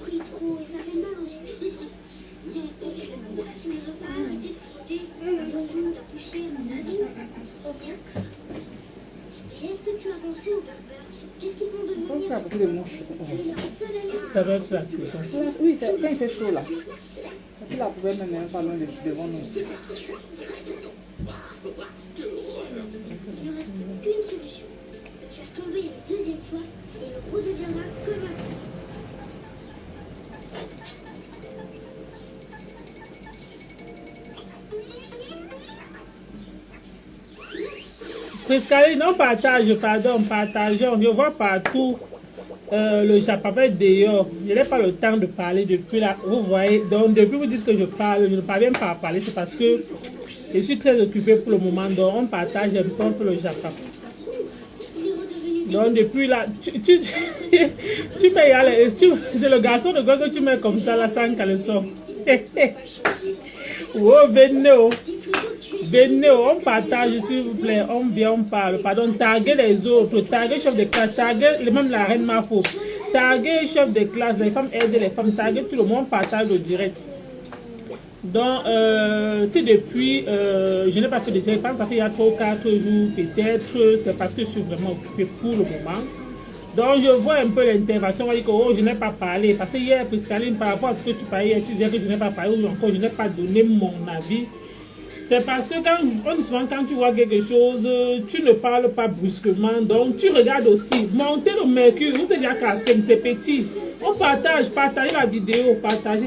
souris trop et ça fait mal aux yeux. Tu ne veux pas arrêter de frotter la poussière, c'est la vie. Oh bien. Est-ce que tu as pensé aux berbères? Qu'est-ce qu'ils vont devenir? Beaucoup de mouches. Ça doit être la saison. Oui, quand il fait chaud là. La poubelle même n'est pas loin devant nous. Il ne reste qu'une solution. Faire tomber une deuxième fois et il redeviendra comme avant. Priscaline, on partage, pardon, partageons. Je vois partout le japapet dehors. Je n'ai pas le temps de parler depuis là. Vous voyez, donc depuis vous dites que je parle, je ne parviens pas à parler. C'est parce que je suis très occupée pour le moment. Donc on partage un peu le japapet. Donc depuis là, tu mets y aller. C'est le garçon de quoi que tu mets comme ça là sans caleçon. Oh, venez, on partage s'il vous plaît, on vient, on parle, pardon, taguez les autres, taguez chef de classe, taguez même la reine Mafo, taguez chef de classe, les femmes aident les femmes, taguez tout le monde, partage le direct. Donc, si depuis, je n'ai pas fait de direct, je pense que ça fait il y a 3 ou 4 jours peut-être, c'est parce que je suis vraiment occupée pour le moment. Donc, je vois un peu l'intervention, on dit que oh, je n'ai pas parlé, parce que hier, Priscaline, par rapport à ce que tu parlais, tu disais que je n'ai pas parlé, ou encore je n'ai pas donné mon avis. C'est parce que souvent quand tu vois quelque chose, tu ne parles pas brusquement, donc tu regardes aussi. Monter le mercure, vous êtes déjà cassé, c'est petit. On partage, partagez la vidéo, partagez.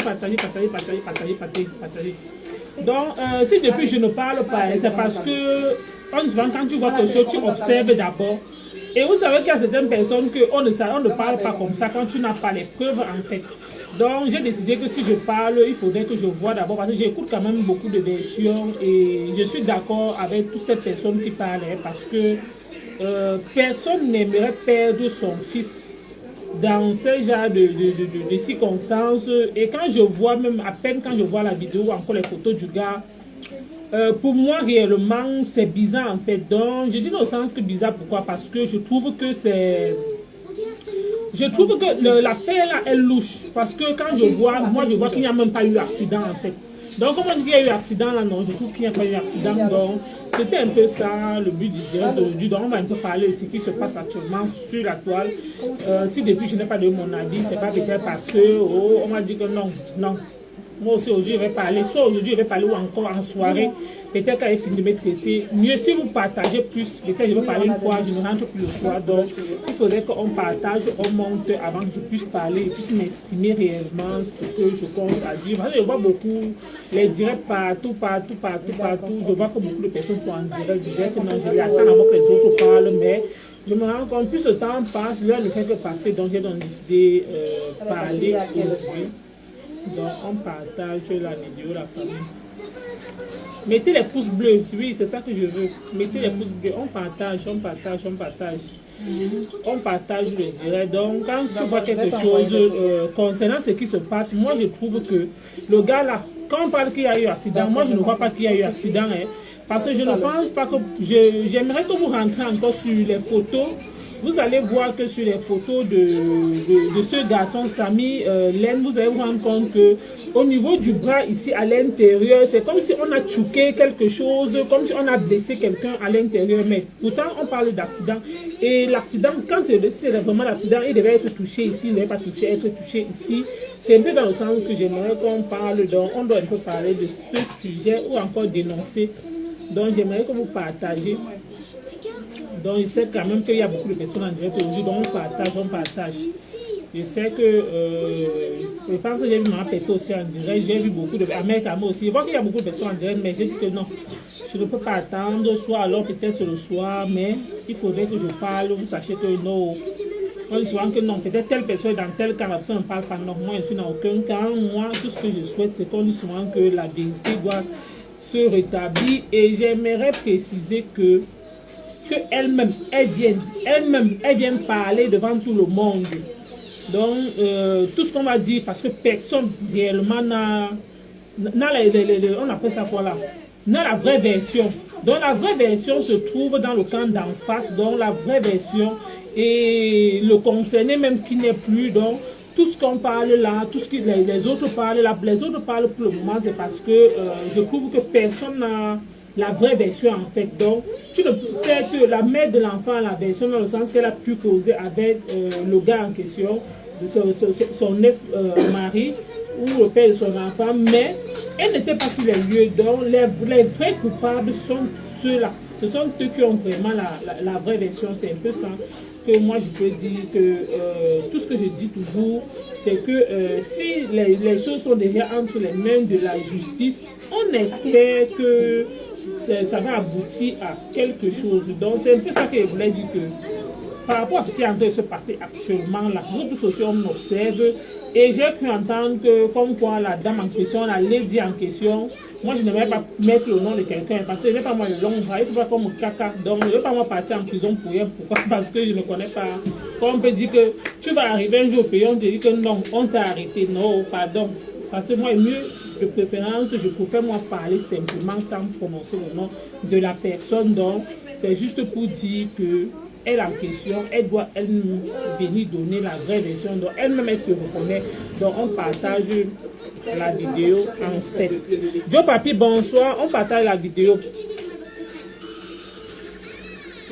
Donc, si depuis je ne parle pas, c'est parce que souvent quand tu vois quelque chose, tu observes d'abord. Et vous savez qu'il y a certaines personnes qu'on ne parle pas comme ça quand tu n'as pas les preuves en fait. Donc j'ai décidé que si je parle, il faudrait que je vois d'abord parce que j'écoute quand même beaucoup de versions et je suis d'accord avec toutes ces personnes qui parlaient parce que personne n'aimerait perdre son fils dans ce genre de circonstances. Et quand je vois, même à peine quand je vois la vidéo, encore les photos du gars, pour moi réellement c'est bizarre en fait. Donc je dis dans le sens que bizarre, pourquoi? Parce que je trouve que c'est... Je trouve que l'affaire là est louche parce que quand je vois, moi je vois qu'il n'y a même pas eu accident en fait. Donc comme on dit qu'il y a eu accident là, non, je trouve qu'il n'y a pas eu accident. Donc c'était un peu ça le but du direct d'aujourd'hui. Donc on va un peu parler de ce qui se passe actuellement sur la toile. Si depuis je n'ai pas donné mon avis, c'est pas peut-être parce que oh, on m'a dit que non. Moi aussi aujourd'hui je vais parler, soit aujourd'hui je vais parler ou encore en soirée. Peut-être quand il finit de me tresser, mieux si vous partagez plus, peut-être je vais parler une fois, je ne rentre plus le soir. Donc il faudrait qu'on partage, on monte avant que je puisse parler et puisse m'exprimer réellement ce que je compte à dire. Parce que je vois beaucoup les directs partout. Je vois que beaucoup de personnes sont en direct. Je disais que non, je vais attendre avant que les autres parlent, mais je me rends compte, plus le temps passe, l'heure ne fait que passer, donc j'ai donc décidé de parler aujourd'hui. Donc on partage la vidéo, la famille. Mettez les pouces bleus, oui, c'est ça que je veux. Mettez les pouces bleus, on partage. On partage le direct. Donc quand tu vois quelque chose concernant ce qui se passe, moi je trouve que le gars là, quand on parle qu'il y a eu accident, moi je ne vois pas qu'il y a eu accident. Hein, parce que je ne pense pas que... J'aimerais que vous rentrez encore sur les photos. Vous allez voir que sur les photos de ce garçon, Samy Len, vous allez vous rendre compte qu'au niveau du bras ici à l'intérieur, c'est comme si on a choqué quelque chose, comme si on a blessé quelqu'un à l'intérieur. Mais pourtant, on parle d'accident. Et l'accident, quand c'est vraiment l'accident, il devait être touché ici, il ne devait pas être touché ici. C'est un peu dans le sens que j'aimerais qu'on parle. Donc, on doit un peu parler de ce sujet ou encore dénoncer. Donc, j'aimerais que vous partagez. Donc, je sais quand même qu'il y a beaucoup de personnes en direct aujourd'hui, donc on partage. Je sais que, je pense que j'ai vu ma pété aussi en direct, j'ai vu beaucoup de... Américains aussi, je vois qu'il y a beaucoup de personnes en direct, mais j'ai dit que non, je ne peux pas attendre, soit alors peut-être le soir, mais il faudrait que je parle, vous sachez que non, on dit souvent que non, peut-être telle personne est dans tel cas, la personne ne parle pas, non, moi je suis dans aucun cas, moi tout ce que je souhaite, c'est qu'on dit souvent que la vérité doit se rétablir, et j'aimerais préciser que elle-même, elle vient parler devant tout le monde. Donc, tout ce qu'on va dire, parce que personne réellement n'a on appelle ça quoi là, n'a la vraie version. Donc, la vraie version se trouve dans le camp d'en face. Donc, la vraie version et le concerné même qui n'est plus. Donc, tout ce qu'on parle là, tout ce que les autres parlent là, les autres parlent pour le moment, c'est parce que je trouve que personne n'a la vraie version en fait. Donc, c'est la mère de l'enfant, la version dans le sens qu'elle a pu causer avec le gars en question, son ex-mari ou le père de son enfant, mais elle n'était pas sur les lieux. Donc, les vrais coupables sont ceux-là. Ce sont eux qui ont vraiment la vraie version. C'est un peu ça que moi je peux dire que tout ce que je dis toujours, c'est que si les choses sont déjà entre les mains de la justice, on espère que ça va aboutir à quelque chose. Donc c'est un peu ça que je voulais dire, que par rapport à ce qui est en train de se passer actuellement, la réseaux sociaux, on observe, et j'ai pu entendre que comme quoi la dame en question, la lady en question, moi je ne vais pas mettre le nom de quelqu'un parce que je n'ai pas moi le long bras, il ne faut pas qu'on me caca, donc je ne vais pas moi partir en prison pour rien. Pourquoi? Parce que je ne connais pas. Quand on peut dire que tu vas arriver un jour au pays, on te dit que non, on t'a arrêté, non, pardon. Parce que moi, mieux de préférence, je préfère moi parler simplement sans prononcer le nom de la personne. Donc c'est juste pour dire que elle en question, elle doit venir donner la vraie version. Donc elle-même elle se reconnaît. Donc on partage la vidéo en fait. Joe Papi, bonsoir. On partage la vidéo.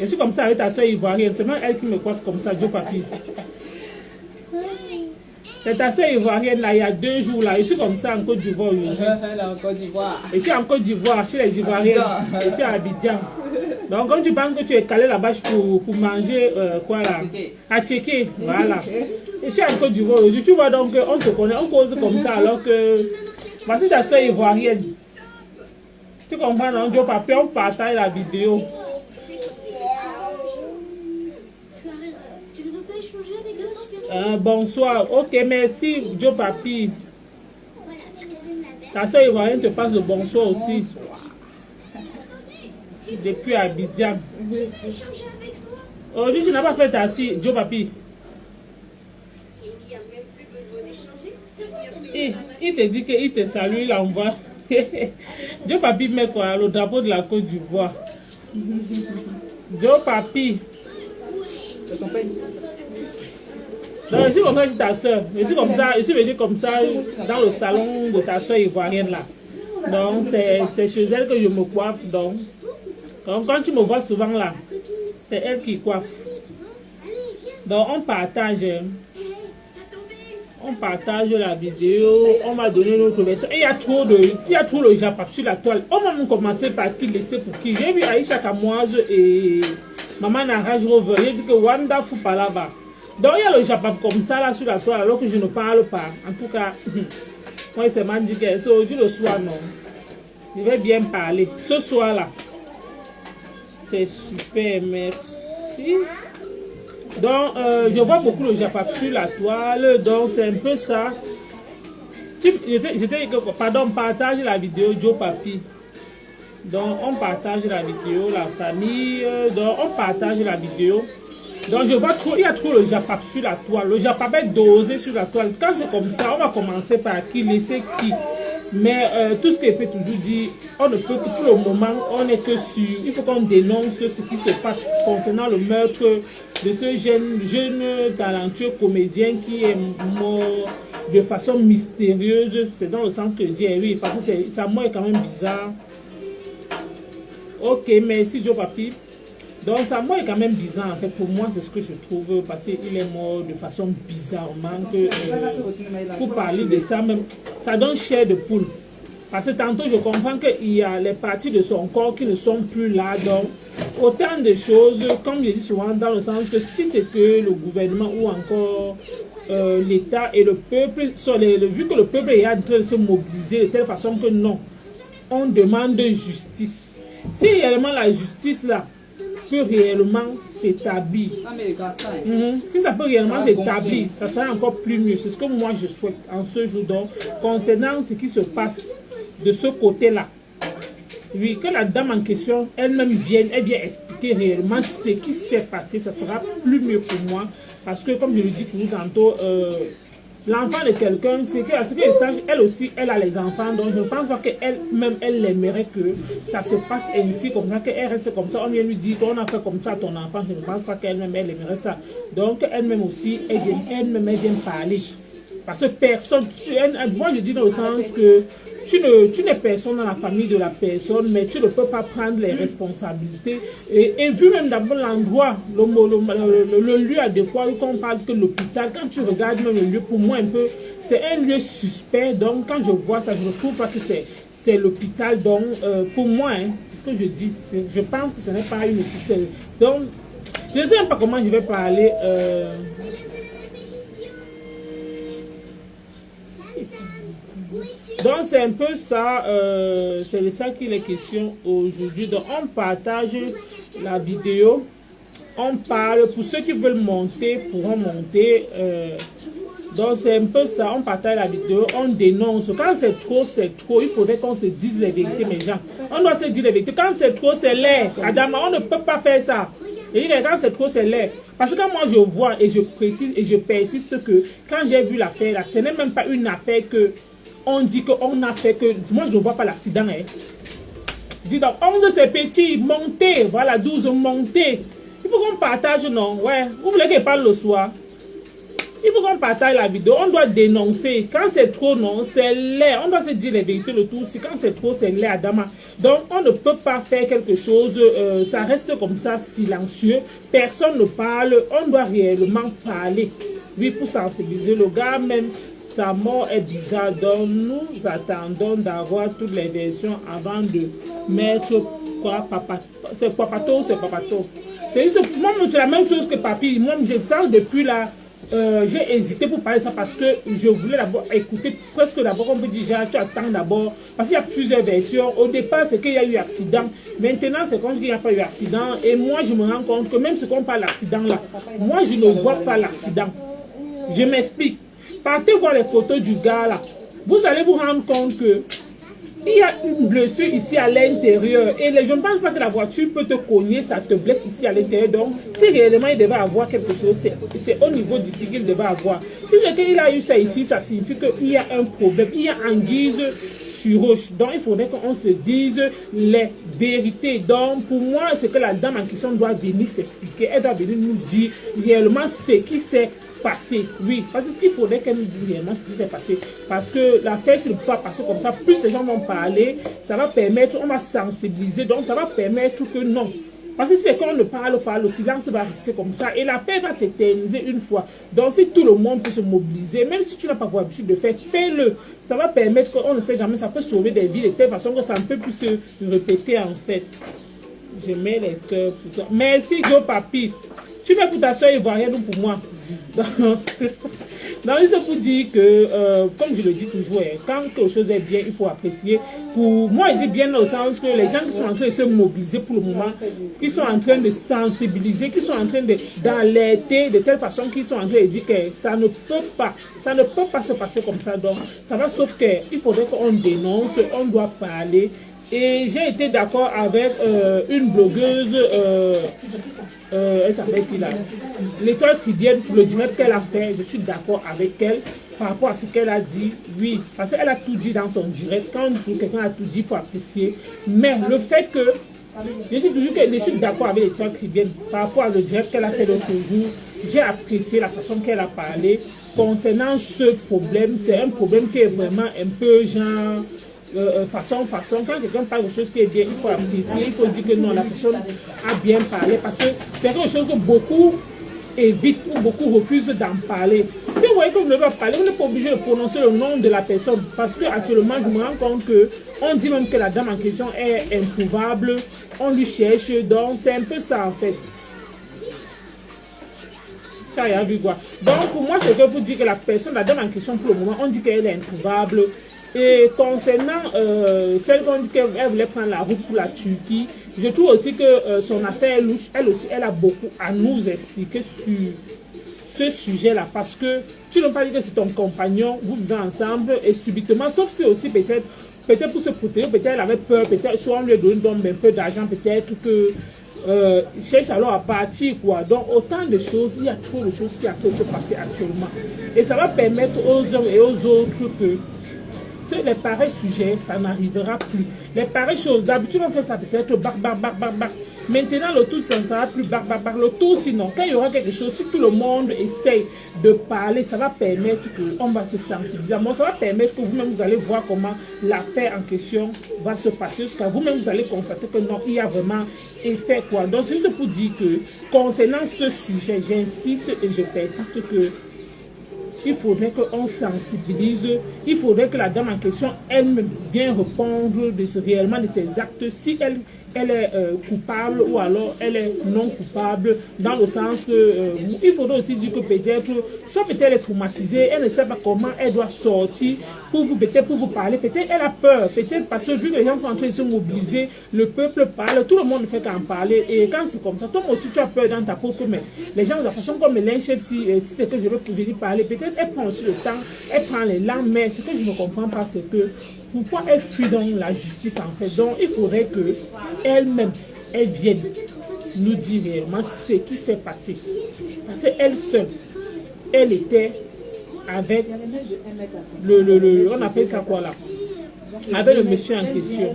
Je suis comme ça avec ta soeur ivoirienne. C'est même elle qui me coiffe comme ça, Joe Papi. C'est ta soeur ivoirienne là, il y a 2 jours là. Je suis comme ça en Côte d'Ivoire aujourd'hui. Elle est en Côte d'Ivoire. Je suis en Côte d'Ivoire, chez les Ivoiriennes. Je suis à Abidjan. Donc, comme tu penses que tu es calé là-bas pour manger quoi là? À checker. Voilà. Je suis en Côte d'Ivoire aujourd'hui. Tu vois, donc, on se connaît, on cause comme ça alors que. Voici ta soeur ivoirienne. Tu comprends, non? Joe Papi, on partage la vidéo. Tu ne veux pas échanger avec eux? Bonsoir. Ok, merci, Joe Papi. Ta soeur ivoirienne te passe le bonsoir aussi. Depuis Abidjan. Aujourd'hui, tu n'as pas fait ta scie, Joe Papi. Il te dit qu'il te salue, il envoie. Joe Papi met quoi? Le drapeau de la Côte d'Ivoire. Joe Papi. Donc, je suis comme ça chez ta soeur. Je suis comme ça, je suis venu comme ça dans le salon de ta soeur ivoirienne là. Donc, c'est chez elle que je me coiffe. Donc, quand tu me vois souvent là, c'est elle qui coiffe. Donc, on partage la vidéo. On m'a donné notre version. Et il y a trop de Japap sur la toile. On va commencer par qui laisser pour qui. J'ai vu Aïcha Kamoise et Maman Naraj Rover. Il dit que Wanda Foupalaba. Donc il y a le Japap comme ça là sur la toile alors que je ne parle pas. En tout cas, moi c'est dit que aujourd'hui le soir non. Je vais bien parler. Ce soir là, c'est super, merci. Donc je vois beaucoup le Japap sur la toile. Donc c'est un peu ça. Pardon, partage la vidéo Joe Papi. Donc on partage la vidéo, la famille. Donc on partage la vidéo. Donc je vois trop, il y a trop le Japap sur la toile. Le Japap est dosé sur la toile. Quand c'est comme ça, on va commencer par qui, laisser qui. Mais tout ce que je peux toujours dire, on ne peut que pour le moment, on n'est que sûr. Il faut qu'on dénonce ce qui se passe concernant le meurtre de ce jeune talentueux comédien qui est mort de façon mystérieuse. C'est dans le sens que je dis, oui, parce que sa mort est quand même bizarre. Ok, merci Joe Papi. Donc sa mort est quand même bizarre en fait. Pour moi, c'est ce que je trouve parce qu'il est mort de façon bizarrement. Pour parler de ça, même, ça donne chair de poule. Parce que tantôt, je comprends qu'il y a les parties de son corps qui ne sont plus là. Donc, autant de choses, comme je dis souvent, dans le sens que si c'est que le gouvernement ou encore l'État et le peuple, vu que le peuple est en train de se mobiliser de telle façon que non, on demande justice. Si réellement la justice là peut réellement s'établir, si ça peut réellement s'établir, ça sera encore plus mieux. C'est ce que moi je souhaite en ce jour. Donc, concernant ce qui se passe de ce côté-là, oui, que la dame en question elle-même vienne expliquer réellement ce qui s'est passé, ça sera plus mieux pour moi. Parce que, comme je le dis toujours tantôt, l'enfant de quelqu'un, c'est que, à ce qu'elle sache, elle aussi, elle a les enfants. Donc, je ne pense pas qu'elle-même, elle aimerait que ça se passe ainsi, comme ça, qu'elle reste comme ça. On vient lui dire qu'on a fait comme ça à ton enfant. Je ne pense pas qu'elle-même, elle aimerait ça. Donc, elle-même aussi, elle vient parler. Parce que personne, moi je dis dans le sens que tu n'es personne dans la famille de la personne, mais tu ne peux pas prendre les responsabilités. Et vu même d'abord l'endroit, le lieu adéquat, quand on parle que l'hôpital, quand tu regardes même le lieu, pour moi un peu, c'est un lieu suspect. Donc quand je vois ça, je ne trouve pas que c'est l'hôpital. Donc pour moi, hein, c'est ce que je dis, je pense que ce n'est pas une hôpital. Donc je ne sais même pas comment je vais parler. Donc c'est un peu ça, c'est de ça qu'il est question aujourd'hui. Donc on partage la vidéo, on parle, pour ceux qui veulent monter, pourront monter. Donc c'est un peu ça, on partage la vidéo, on dénonce. Quand c'est trop, il faudrait qu'on se dise les vérités, mes gens. On doit se dire les vérités. Quand c'est trop, c'est laid. Adama, on ne peut pas faire ça. Et quand c'est trop, c'est laid. Parce que quand moi je vois et je précise et je persiste que quand j'ai vu l'affaire là, ce n'est même pas une affaire que on dit qu'on a fait que... Moi, je ne vois pas l'accident. Hein. Je dis donc, 11 c'est petit, montez. Voilà, 12, montez. Il faut qu'on partage, non? Ouais. Vous voulez qu'elle parle le soir? Il faut qu'on partage la vidéo. On doit dénoncer. Quand c'est trop, non, c'est laid. On doit se dire les vérités, le tout. Si quand c'est trop, c'est laid, Adama. Donc, on ne peut pas faire quelque chose. Ça reste comme ça, silencieux. Personne ne parle. On doit réellement parler. Oui, pour sensibiliser le gars, même... Sa mort est bizarre, donc nous attendons d'avoir toutes les versions avant de mettre quoi, papa. C'est papato ou c'est papato. C'est juste, moi c'est la même chose que papi. Moi j'ai ça depuis là. J'ai hésité pour parler de ça parce que je voulais d'abord écouter presque d'abord. On peut dire, tu attends d'abord. Parce qu'il y a plusieurs versions. Au départ, c'est qu'il y a eu accident. Maintenant, c'est quand il n'y a pas eu accident. Et moi, je me rends compte que même si on parle d'accident là, moi, je ne vois pas l'accident. Je m'explique. Partez voir les photos du gars là. Vous allez vous rendre compte que il y a une blessure ici à l'intérieur. Et je ne pense pas que la voiture peut te cogner, ça te blesse ici à l'intérieur. Donc, si réellement il devait avoir quelque chose, c'est au niveau d'ici qu'il devait avoir. Si il a eu ça ici, ça signifie qu'il y a un problème. Il y a anguille sur roche. Donc, il faudrait qu'on se dise les vérités. Donc, pour moi, c'est que la dame en question doit venir s'expliquer. Elle doit venir nous dire réellement ce qui s'est passé, oui, parce qu'il faudrait qu'elle nous dise réellement ce qui s'est passé, parce que l'affaire ne peut pas passer comme ça. Plus les gens vont parler, ça va permettre, on va sensibiliser, donc ça va permettre que non, parce que c'est quand on ne parle pas, le silence va rester comme ça et l'affaire va s'éterniser une fois. Donc si tout le monde peut se mobiliser, même si tu n'as pas pour habitude de faire, fais-le. Ça va permettre qu'on ne sait jamais, ça peut sauver des vies de telle façon que ça ne peut plus se répéter en fait. Je mets les cœurs pour toi. Merci Joe Papi. Tu mets pour ta soeur ivoirienne ou pour moi? Donc, c'est pour dire que, comme je le dis toujours, quand quelque chose est bien, il faut apprécier. Pour moi, je dis bien au sens que les gens qui sont en train de se mobiliser pour le moment, qui sont en train de sensibiliser, qui sont en train d'alerter de telle façon qu'ils sont en train de dire que ça ne peut pas se passer comme ça. Donc, ça va, sauf qu'il faudrait qu'on dénonce, on doit parler. Et j'ai été d'accord avec une blogueuse, elle s'appelle qui là, l'Étoile Chrétienne, pour le direct qu'elle a fait. Je suis d'accord avec elle par rapport à ce qu'elle a dit. Oui, parce qu'elle a tout dit dans son direct. Quand quelqu'un a tout dit, il faut apprécier. Mais le fait que, je dis toujours que je suis d'accord avec l'Étoile Chrétienne par rapport à le direct qu'elle a fait l'autre jour. J'ai apprécié la façon qu'elle a parlé concernant ce problème. C'est un problème qui est vraiment un peu genre... façon, quand quelqu'un parle de choses qui est bien, il faut apprécier, il faut dire que non, la personne a bien parlé, parce que c'est quelque chose que beaucoup évitent ou beaucoup refusent d'en parler. Si vous voyez que vous ne devez pas parler, vous n'êtes pas obligé de prononcer le nom de la personne, parce que actuellement je me rends compte que on dit même que la dame en question est introuvable, on lui cherche, donc c'est un peu ça en fait. Ça y a vu quoi. Donc pour moi c'est que pour dire que la personne, la dame en question pour le moment, on dit qu'elle est introuvable. Et concernant celle qu'on dit qu'elle voulait prendre la route pour la Turquie, je trouve aussi que son affaire est louche. Elle aussi, elle a beaucoup à nous expliquer sur ce sujet-là. Parce que tu ne peux pas dire que c'est ton compagnon, vous vivez ensemble et subitement, sauf si aussi peut-être pour se protéger, peut-être elle avait peur, peut-être soit on lui a donné un peu d'argent, peut-être que cherche alors à partir quoi. Donc autant de choses, il y a trop de choses qui peuvent se passer actuellement. Et ça va permettre aux uns et aux autres que les pareils sujets, ça n'arrivera plus. Les pareilles choses, d'habitude on fait ça peut-être bac. Maintenant, le tout, ça ne sera plus par le tout, sinon, quand il y aura quelque chose, si tout le monde essaye de parler, ça va permettre qu'on va se sensibiliser. Bon, ça va permettre que vous-même, vous allez voir comment l'affaire en question va se passer, jusqu'à vous-même, vous allez constater que non, il y a vraiment effet, quoi. Donc, c'est juste pour dire que, concernant ce sujet, j'insiste et je persiste que il faudrait qu'on sensibilise, il faudrait que la dame en question elle-même vienne répondre réellement de ses actes, si elle est coupable ou alors elle est non coupable, dans le sens que il faudrait aussi dire que peut-être, soit peut-être elle est traumatisée, elle ne sait pas comment elle doit sortir pour vous, peut-être pour vous parler, peut-être elle a peur, peut-être parce que vu que les gens sont en train de se mobiliser, le peuple parle, tout le monde ne fait qu'en parler, et quand c'est comme ça, toi aussi tu as peur dans ta peau que mais les gens de la façon comme l'inchette, si c'est que je veux venir parler, peut-être elle prend aussi le temps, elle prend les langues, mais ce que je ne comprends pas, c'est que pourquoi elle fuit dans la justice en fait. Donc il faudrait que elle-même, elle vienne nous dire réellement ce qui s'est passé. Parce qu'elle seule, elle était avec on appelle ça quoi là, avec le monsieur en question.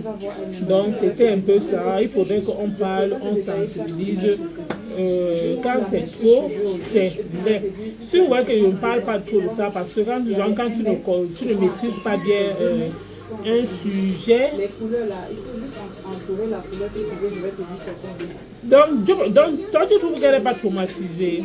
Donc c'était un peu ça. Il faudrait qu'on parle, on sensibilise. Quand c'est trop, c'est vrai. Tu vois que je ne parle pas trop de ça parce que quand tu ne maîtrises pas bien un sujet. Les couleurs là, il faut juste entourer la couleur qui fait que je vais te dire c'est donc, toi tu trouves qu'elle n'est pas traumatisée?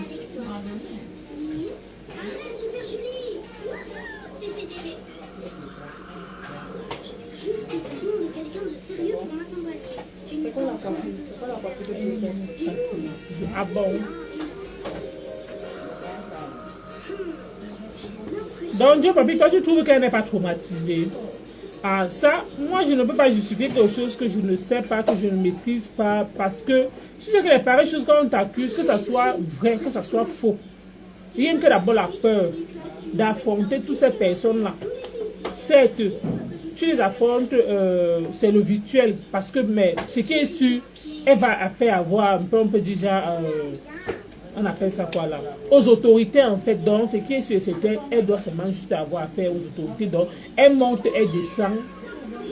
C'est quoi la coiffure? C'est quoi la coiffure que tu veux faire? Ah bon? Donc, Dieu, papi, toi tu trouves qu'elle n'est pas traumatisée? Ah, ça, moi je ne peux pas justifier quelque chose que je ne sais pas, que je ne maîtrise pas, parce que si c'est que les pareilles choses qu'on t'accuse, que ça soit vrai, que ça soit faux, rien que d'abord la peur d'affronter toutes ces personnes-là, certes, tu les affrontes, c'est le virtuel, parce que, mais ce qui est sûr, elle va faire avoir un peu, on peut dire déjà, on appelle ça quoi là, aux autorités en fait. Donc ce qui est sûr, c'est qu'elle doit seulement juste avoir affaire aux autorités. Donc elle monte, elle descend,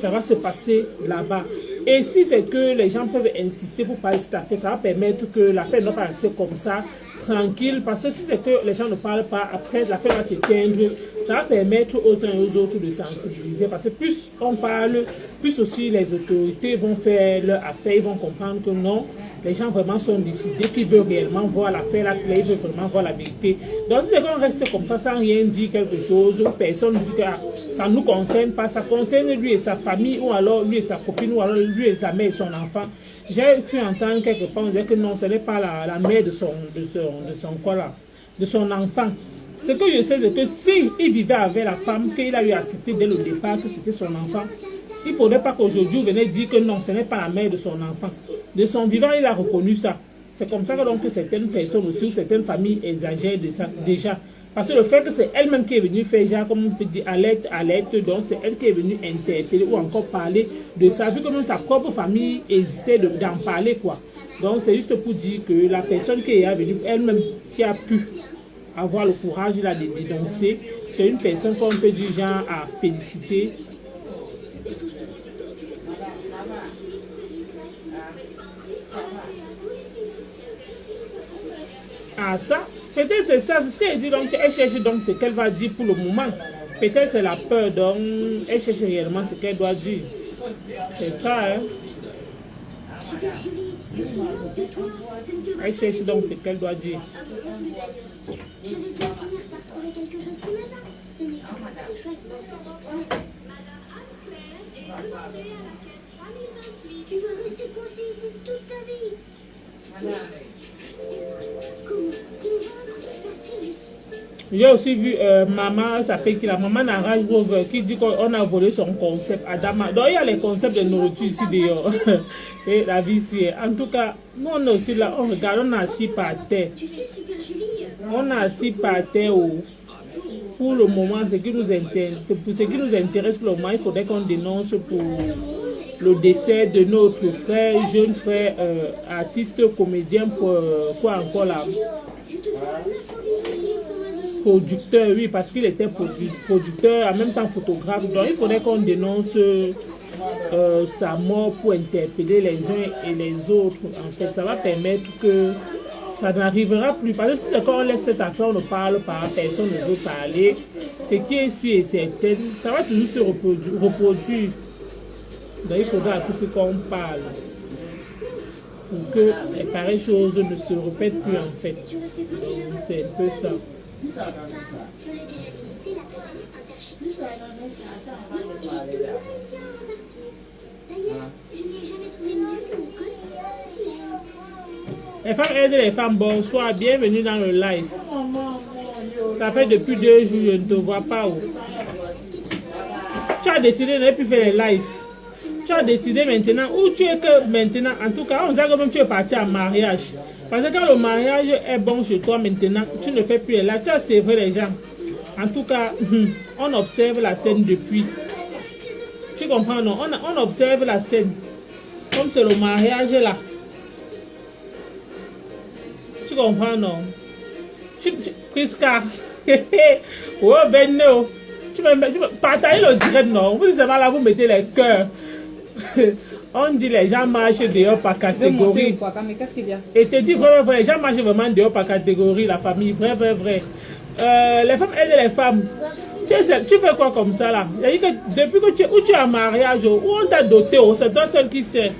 ça va se passer là-bas. Et si c'est que les gens peuvent insister pour parler de cette affaire, ça va permettre que l'affaire ne va pas rester comme ça, tranquille. Parce que si c'est que les gens ne parlent pas, après l'affaire va s'éteindre, ça va permettre aux uns et aux autres de sensibiliser. Parce que plus on parle, plus aussi les autorités vont faire leur affaire, ils vont comprendre que non, les gens vraiment sont décidés, qu'ils veulent réellement voir l'affaire, là, ils veulent vraiment voir la vérité. Donc si c'est qu'on reste comme ça sans rien dire quelque chose, personne ne dit que ça ne nous concerne pas, ça concerne lui et sa famille, ou alors lui et sa copine, ou alors lui et sa mère et son enfant. J'ai cru entendre quelque part, on dirait que non, ce n'est pas la mère de son quoi là, de son enfant. Ce que je sais, c'est que s'il vivait avec la femme, qu'il a eu accepté dès le départ que c'était son enfant, il ne faudrait pas qu'aujourd'hui, on venait dire que non, ce n'est pas la mère de son enfant. De son vivant, il a reconnu ça. C'est comme ça que donc certaines personnes aussi, ou certaines familles exagèrent de ça déjà. Parce que le fait que c'est elle-même qui est venue faire, genre, comme on peut dire, alerte, donc c'est elle qui est venue interpeller ou encore parler de ça, vu que même sa propre famille hésitait d'en parler, quoi. Donc c'est juste pour dire que la personne qui est venue, elle-même, qui a pu avoir le courage là, de dénoncer, c'est une personne qu'on peut dire, genre, à féliciter. Ah ça, peut-être c'est ça, c'est ce qu'elle dit, donc elle cherche donc ce qu'elle va dire pour le moment. Peut-être c'est la peur, donc elle cherche réellement ce qu'elle doit dire. C'est ça, hein. Elle cherche donc ce qu'elle doit dire. Je vais bien finir par trouver quelque chose qui me va. Ce n'est pas le choix qui manque, tu vas rester coincé ici toute ta vie. Comment partir d'ici? J'ai aussi vu maman, ça s'appelle qui la maman Narage Rover qui dit qu'on a volé son concept à Dama. Donc il y a les concepts de nourriture ici dehors. Et la vie ici. En tout cas, nous on est aussi là, on regarde, on est assis par terre. Tu sais, super Julie. On est assis par terre pour le moment, ce qui nous intéresse pour le moment, il faudrait qu'on dénonce pour le décès de notre frère, jeune frère, artiste, comédien, quoi encore là, producteur, oui, parce qu'il était producteur, en même temps photographe. Donc il faudrait qu'on dénonce sa mort pour interpeller les uns et les autres. En fait, ça va permettre que ça n'arrivera plus. Parce que si c'est quand on laisse cette affaire, on ne parle pas, personne ne veut parler, ce qui est sûr et certain, ça va toujours se reproduire. Donc il faudra à tout prix qu'on parle pour que les pareilles choses ne se répètent plus en fait. Donc c'est un peu ça. Je l'ai déjà visité, la pyramide interchimique. Il est toujours réussi à remarquer. D'ailleurs, je n'ai jamais trouvé mieux que mon costume. Les femmes aident les femmes, bonsoir, bienvenue dans le live. Ça fait depuis 2 jours, je ne te vois pas où. Tu as décidé de ne plus faire les lives. Tu as décidé maintenant, où tu es que maintenant, en tout cas, on sait que même tu es parti en mariage. Parce que quand le mariage est bon chez toi maintenant, tu ne fais plus les lives, tu as servi les gens. En tout cas, on observe la scène depuis. Tu comprends, non? On observe la scène. Comme c'est le mariage là. Tu comprends, non? Prisca. Oh, ben non. Tu peux partager le direct, non? Vous dites là, vous mettez les cœurs. On dit les gens marchent dehors par catégorie. Mais qu'est-ce qu'il y a? Et te dis vrai, vrai, les gens marchent vraiment dehors par catégorie, la famille, vrai, vrai, vrai. Les femmes aident les femmes. Tu fais quoi comme ça là? Il a dit que depuis que tu es en mariage, où on t'a doté, c'est toi seul qui sais.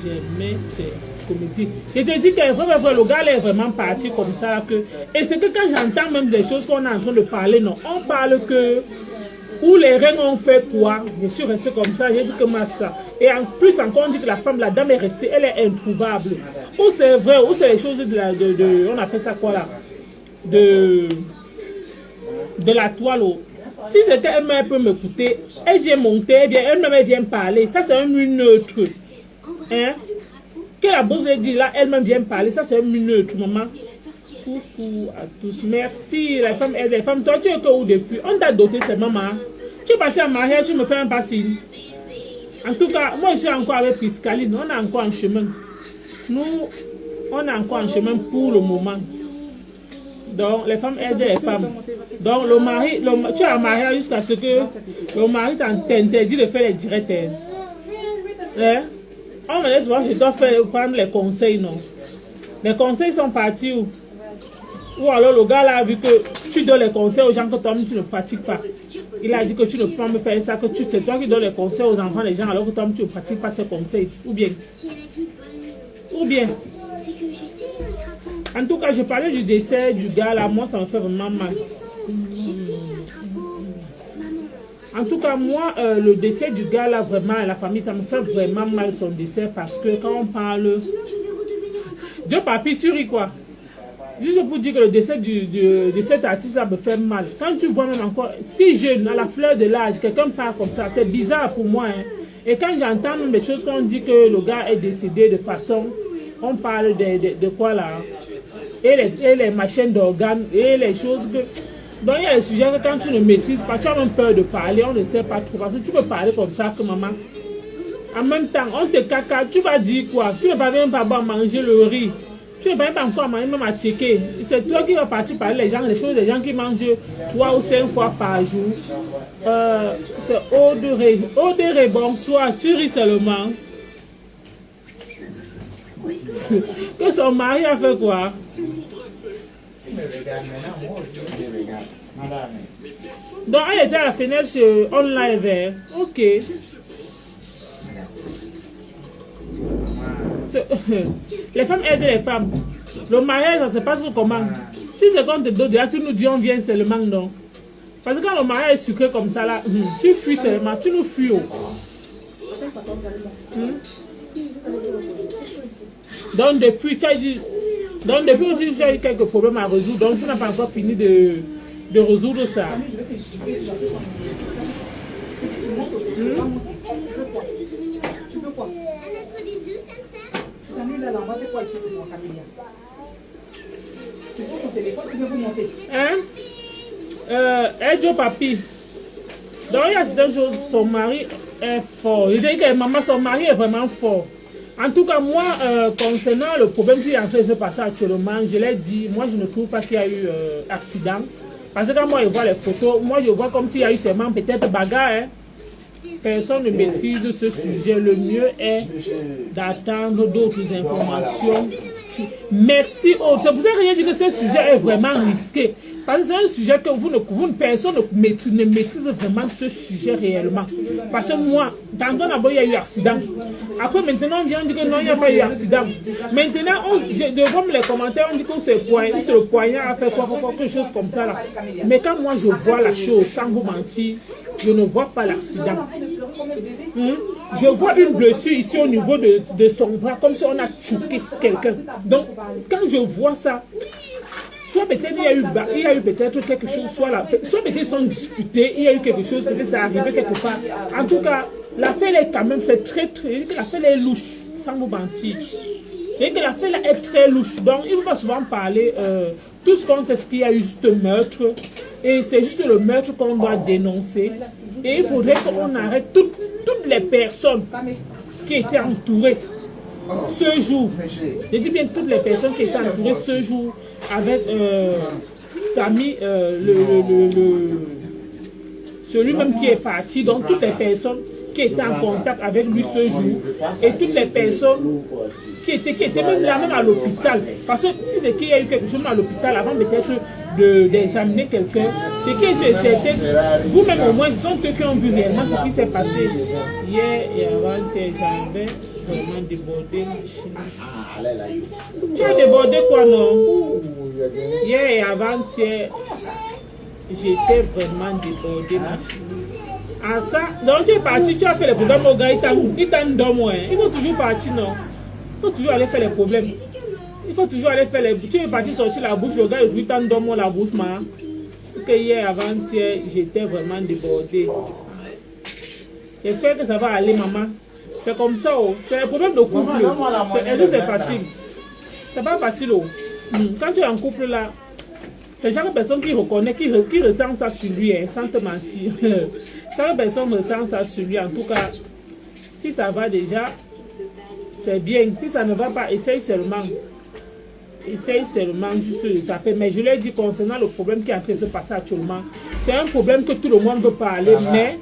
J'aimais ces comédies. Je te dis que vrai, vrai, le gars est vraiment parti comme ça. Là, que, et c'est que quand j'entends même des choses qu'on est en train de parler, non, on parle que où les reines ont fait quoi, je suis resté comme ça, j'ai dit que moi ça. Et en plus encore on dit que la femme, la dame est restée, elle est introuvable. Ou c'est vrai, ou c'est les choses on appelle ça quoi là, de la toile. Si c'était elle-même, elle peut m'écouter, elle vient monter, elle-même elle vient parler, ça c'est un neutre. Hein? Que la bosse dit là, elle-même vient parler, ça c'est un neutre, maman. Coucou à tous, merci. Les femmes aident les femmes. Toi, tu es que où depuis? On t'a doté, c'est maman. Tu es parti en mariage, tu me fais un pas signe. En tout cas, moi je suis encore avec Piscaline. On est encore en chemin. Nous, on est encore en chemin pour le moment. Donc, les femmes aident les femmes. Donc, le mari, tu es en mariage jusqu'à ce que le mari t'interdit de faire les directs. Hein? On me laisse voir, je dois prendre les conseils, non? Les conseils sont partis où? Ou alors le gars là a vu que tu donnes les conseils aux gens que toi tu ne pratiques pas. Il a dit que tu ne peux pas me faire ça, que c'est toi qui donnes les conseils aux enfants des gens alors que toi tu ne pratiques pas ces conseils. Ou bien. Ou bien. En tout cas, je parlais du décès du gars là, moi ça me fait vraiment mal. En tout cas, moi, le décès du gars là, vraiment, la famille, ça me fait vraiment mal son décès parce que quand on parle... Dieu papi, tu ris quoi? Juste pour dire que le décès de cet artiste-là me fait mal. Quand tu vois même encore, si jeune, à la fleur de l'âge, quelqu'un parle comme ça, c'est bizarre pour moi. Hein. Et quand j'entends même des choses qu'on dit que le gars est décédé de façon, on parle de quoi là? Et les machines d'organes, et les choses que... Donc il y a des sujets que quand tu ne maîtrises pas, tu as même peur de parler, on ne sait pas trop. Parce que tu peux parler comme ça que maman. En même temps, on te caca, tu vas dire quoi? Tu ne vas même pas manger le riz. Tu ne vas même pas encore manger, même à checker. C'est toi qui vas partir parler les gens, les choses des gens qui mangent 3 ou 5 fois par jour. C'est Audrey. Audrey, bonsoir, tu ris seulement. Que son mari a fait quoi? Donc elle était à la fenêtre sur online. Ok. Les femmes aident les femmes. Le mariage, ça se passe comment? Si c'est qu'on te donne, là tu nous dis on vient seulement, non. Parce que quand le mariage est sucré comme ça, là, tu fuis seulement, tu nous fuis. Donc depuis tu as dit, tu as eu quelques problèmes à résoudre, donc tu n'as pas encore fini de résoudre ça. Tu veux quoi? Tu t'ennuies là, on va faire quoi ici pour moi, Camilla? Tu prends ton téléphone, tu veux vous monter? Hein? Joe Papi. Donc il y a certaines choses, son mari est fort. Je dis que maman, son mari est vraiment fort. En tout cas, moi, concernant le problème qui est en train de se passer actuellement, je l'ai dit, moi je ne trouve pas qu'il y a eu accident. Parce que quand moi je vois les photos, moi je vois comme s'il y a eu seulement peut-être bagarre. Hein. Personne ne maîtrise ce sujet. Le mieux est d'attendre d'autres informations. Merci. Oh, c'est pour ça que j'ai dit que ce sujet est vraiment risqué. Parce que c'est un sujet que personne ne maîtrise vraiment ce sujet réellement. Parce que moi, tantôt d'abord il y a eu accident. Après maintenant on vient dire que non, il n'y a pas eu accident. Maintenant, devant les commentaires, on dit que c'est le poignard a fait quelque chose comme ça là. Mais quand moi je vois la chose, sans vous mentir, je ne vois pas l'accident. Je vois une blessure ici au niveau de son bras, comme si on a choqué quelqu'un. Donc, quand je vois ça, soit peut-être il y a eu peut-être quelque chose, soit peut-être ils sont disputés, il y a eu quelque chose, peut-être ça arrivé quelque part. En tout cas, l'affaire est quand même, c'est très, l'affaire est louche, sans vous mentir. Et que l'affaire là est très louche. Donc, il ne faut pas souvent parler. Tout ce qu'on sait, c'est qu'il y a eu juste meurtre. Et c'est juste le meurtre qu'on doit dénoncer. Et il faudrait qu'on arrête toutes les personnes qui étaient entourées ce jour. Je dis bien toutes les personnes qui étaient entourées ce jour avec Samy, celui-même qui est parti. Donc, toutes les personnes qui étaient en contact avec lui ce jour et toutes les personnes qui étaient même là, même à l'hôpital. Parce que si c'est qu'il y a eu quelque chose à l'hôpital avant peut-être d'examiner quelqu'un, c'est que je sais que vous-même au moins, ce sont ceux qui ont vu réellement ce qui s'est passé. Hier et avant-hier, j'avais vraiment débordé. Tu as débordé quoi, non? Hier et avant-hier, j'étais vraiment débordé, ma chérie. Ah ça, donc tu es parti, tu as fait les problèmes au gars, il t'a dormi. Il faut toujours partir, non? Il faut toujours aller faire les problèmes. Il faut toujours aller faire les... Tu es parti sortir la bouche, le gars, il t'a dormi la bouche, ma. Que hier, avant-hier, j'étais vraiment débordée. J'espère que ça va aller, maman. C'est comme ça, oh. C'est un problème de couple. Est-ce que c'est facile? C'est pas facile, oh. Quand tu es en couple, là, c'est chaque personne qui reconnaît, qui ressent ça sur lui, hein, sans te mentir. Chaque personne ressent ça sur lui. En tout cas, si ça va déjà, c'est bien. Si ça ne va pas, essaye seulement. Essaye seulement juste de taper. Mais je l'ai dit concernant le problème qui est en train de se passer actuellement. C'est un problème que tout le monde veut parler, mais